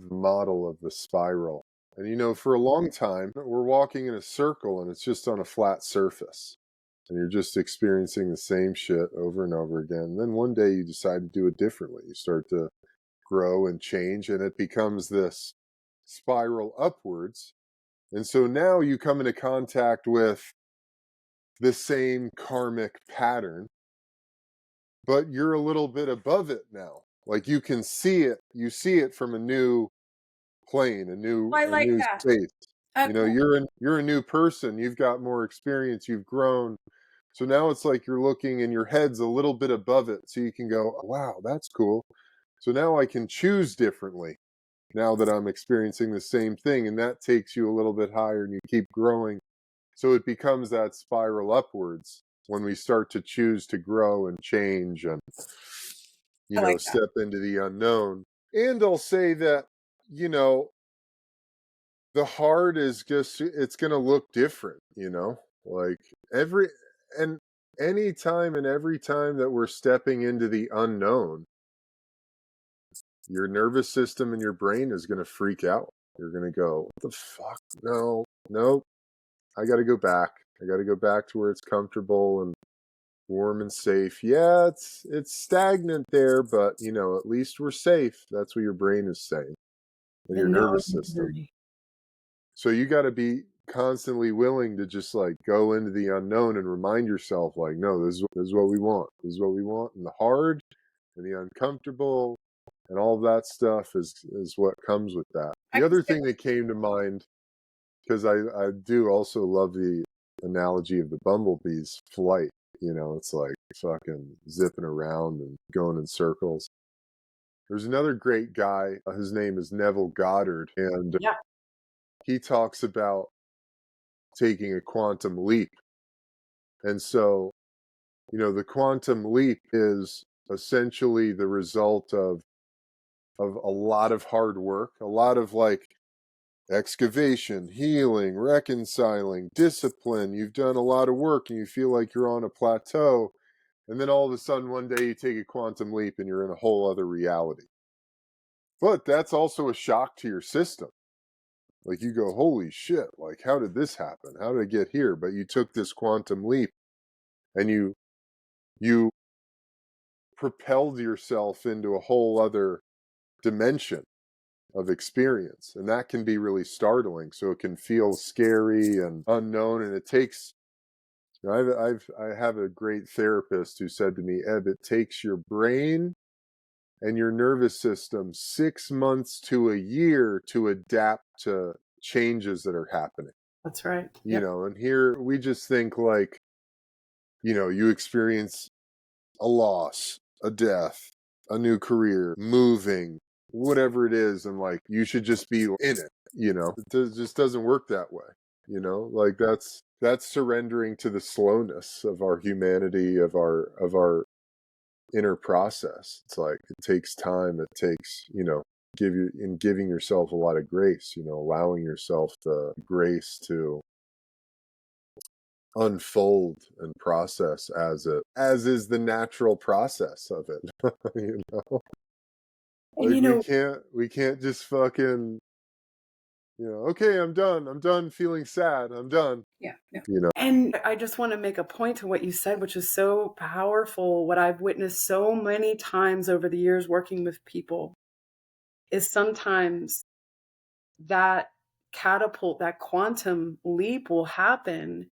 model of the spiral. And for a long time, we're walking in a circle and it's just on a flat surface. And you're just experiencing the same shit over and over again. And then one day you decide to do it differently. You start to grow and change, and it becomes this spiral upwards. And so now you come into contact with the same karmic pattern, but you're a little bit above it now. Like you can see it, you see it from a new plane, I a like new that. space. Okay. You're a new person. You've got more experience. You've grown. So now it's like you're looking and your head's a little bit above it, so you can go, "Wow, that's cool." So now I can choose differently now that I'm experiencing the same thing, and that takes you a little bit higher, and you keep growing. So it becomes that spiral upwards when we start to choose to grow and change and I like that. step into the unknown. And I'll say that you know the hard is just, it's going to look different, like every, and any time and every time that we're stepping into the unknown, your nervous system and your brain is going to freak out. You're going to go, what the fuck? No, nope. I got to go back. I got to go back to where it's comfortable and warm and safe. Yeah, it's stagnant there, but at least we're safe. That's what your brain is saying, and your nervous system. So you got to be constantly willing to just like go into the unknown and remind yourself, like, no, this is what we want. This is what we want, and the hard and the uncomfortable and all of that stuff is what comes with that. The other thing that came to mind, because I do also love the analogy of the bumblebee's flight. It's like fucking zipping around and going in circles. There's another great guy. His name is Neville Goddard, and he talks about taking a quantum leap. And so, the quantum leap is essentially the result of a lot of hard work, a lot of like excavation, healing, reconciling, discipline. You've done a lot of work and you feel like you're on a plateau. And then all of a sudden, one day you take a quantum leap and you're in a whole other reality. But that's also a shock to your system. Like you go, holy shit, like how did this happen? How did I get here? But you took this quantum leap and you propelled yourself into a whole other dimension of experience, and that can be really startling. So it can feel scary and unknown, and it takes I have a great therapist who said to me, Eb, it takes your brain and your nervous system 6 months to a year to adapt to changes that are happening. That's right. And here we just think like, you experience a loss, a death, a new career, moving, whatever it is, and like you should just be in it. It just doesn't work that way. Like that's surrendering to the slowness of our humanity, of our inner process. It's like it takes time. It takes giving yourself a lot of grace. Allowing yourself the grace to unfold and process as is the natural process of it. Like we can't just fucking okay, I'm done feeling sad, I'm done. And I just want to make a point to what you said, which is so powerful. What I've witnessed so many times over the years working with people is sometimes that catapult, that quantum leap will happen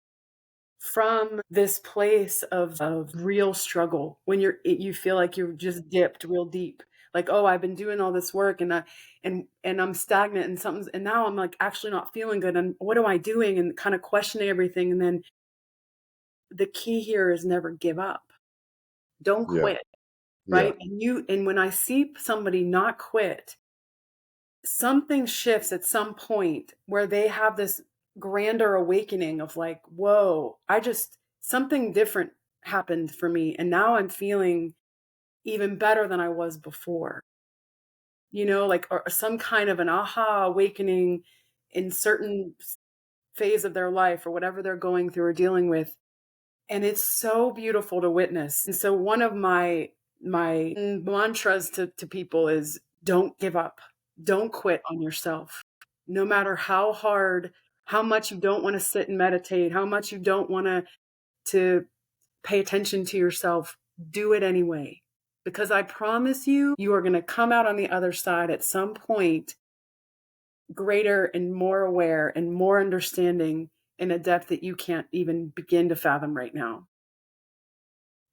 from this place of real struggle when you feel like you're just dipped real deep. Like, oh, I've been doing all this work and I'm stagnant and now I'm like actually not feeling good. And what am I doing? And kind of questioning everything. And then the key here is never give up. Don't quit. Right. And when I see somebody not quit, something shifts at some point where they have this grander awakening of like, whoa, something different happened for me. And now I'm feeling even better than I was before. Like, or some kind of an aha awakening in certain phase of their life or whatever they're going through or dealing with. And it's so beautiful to witness. And so one of my mantras to people is don't give up. Don't quit on yourself. No matter how hard, how much you don't want to sit and meditate, how much you don't want to pay attention to yourself, do it anyway. Because I promise you, you are going to come out on the other side at some point greater and more aware and more understanding in a depth that you can't even begin to fathom right now.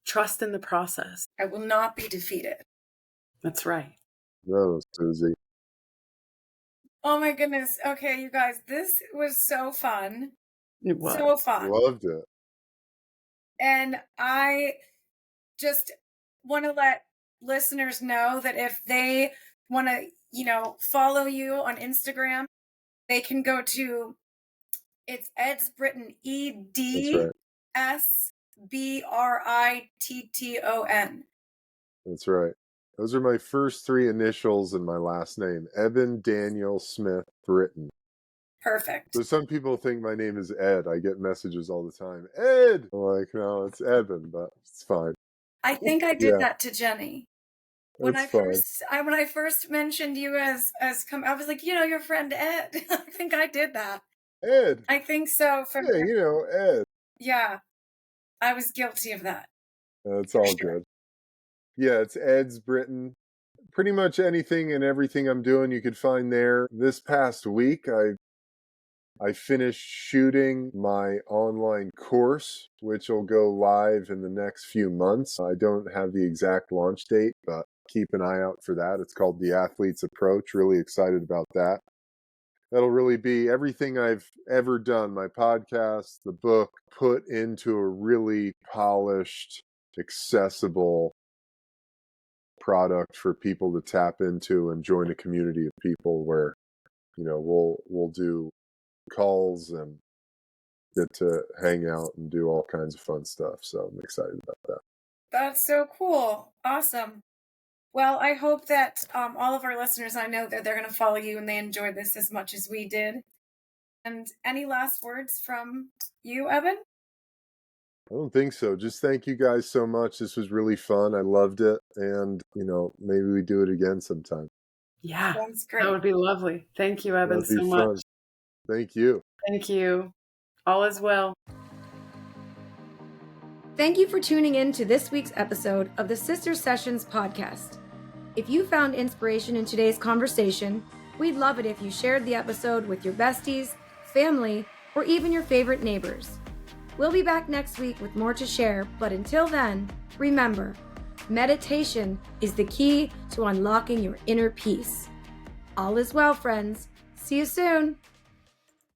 Trust in the process. I will not be defeated. That's right. No, Susie. Oh my goodness. Okay, you guys, this was so fun. It was. So fun. Loved it. And I just want to let listeners know that if they want to, follow you on Instagram, they can go to, it's Ed's Britton, EDSBRITTON. That's right. Those are my first 3 initials in my last name, Eben Daniel Smith Britton. Perfect. So some people think my name is Ed. I get messages all the time. Ed! I'm like, no, it's Eben, but it's fine. I think I did Yeah. that to Jenny. When It's I fine. first mentioned you as I was like, your friend Ed. I think I did that. Ed! I think so. Yeah, Ed. Yeah, I was guilty of that. It's For all sure. good. Yeah, it's Ed's Britton. Pretty much anything and everything I'm doing you could find there. This past week, I finished shooting my online course, which will go live in the next few months. I don't have the exact launch date, but keep an eye out for that. It's called The Athlete's Approach. Really excited about that. That'll really be everything I've ever done, my podcast, the book, put into a really polished, accessible product for people to tap into and join a community of people where, we'll do calls and get to hang out and do all kinds of fun stuff. So I'm excited about that. That's so cool. Awesome. Well, I hope that all of our listeners, I know that they're going to follow you and they enjoyed this as much as we did. And any last words from you, Eben? I don't think so. Just thank you guys so much. This was really fun. I loved it. And, maybe we do it again sometime. Yeah, Sounds great. that would be lovely. Thank you, Eben, That'd be so fun. much. Thank you. Thank you. All is well. Thank you for tuning in to this week's episode of the Sister Sessions podcast. If you found inspiration in today's conversation, we'd love it if you shared the episode with your besties, family, or even your favorite neighbors. We'll be back next week with more to share, but until then, remember, meditation is the key to unlocking your inner peace. All is well, friends. See you soon.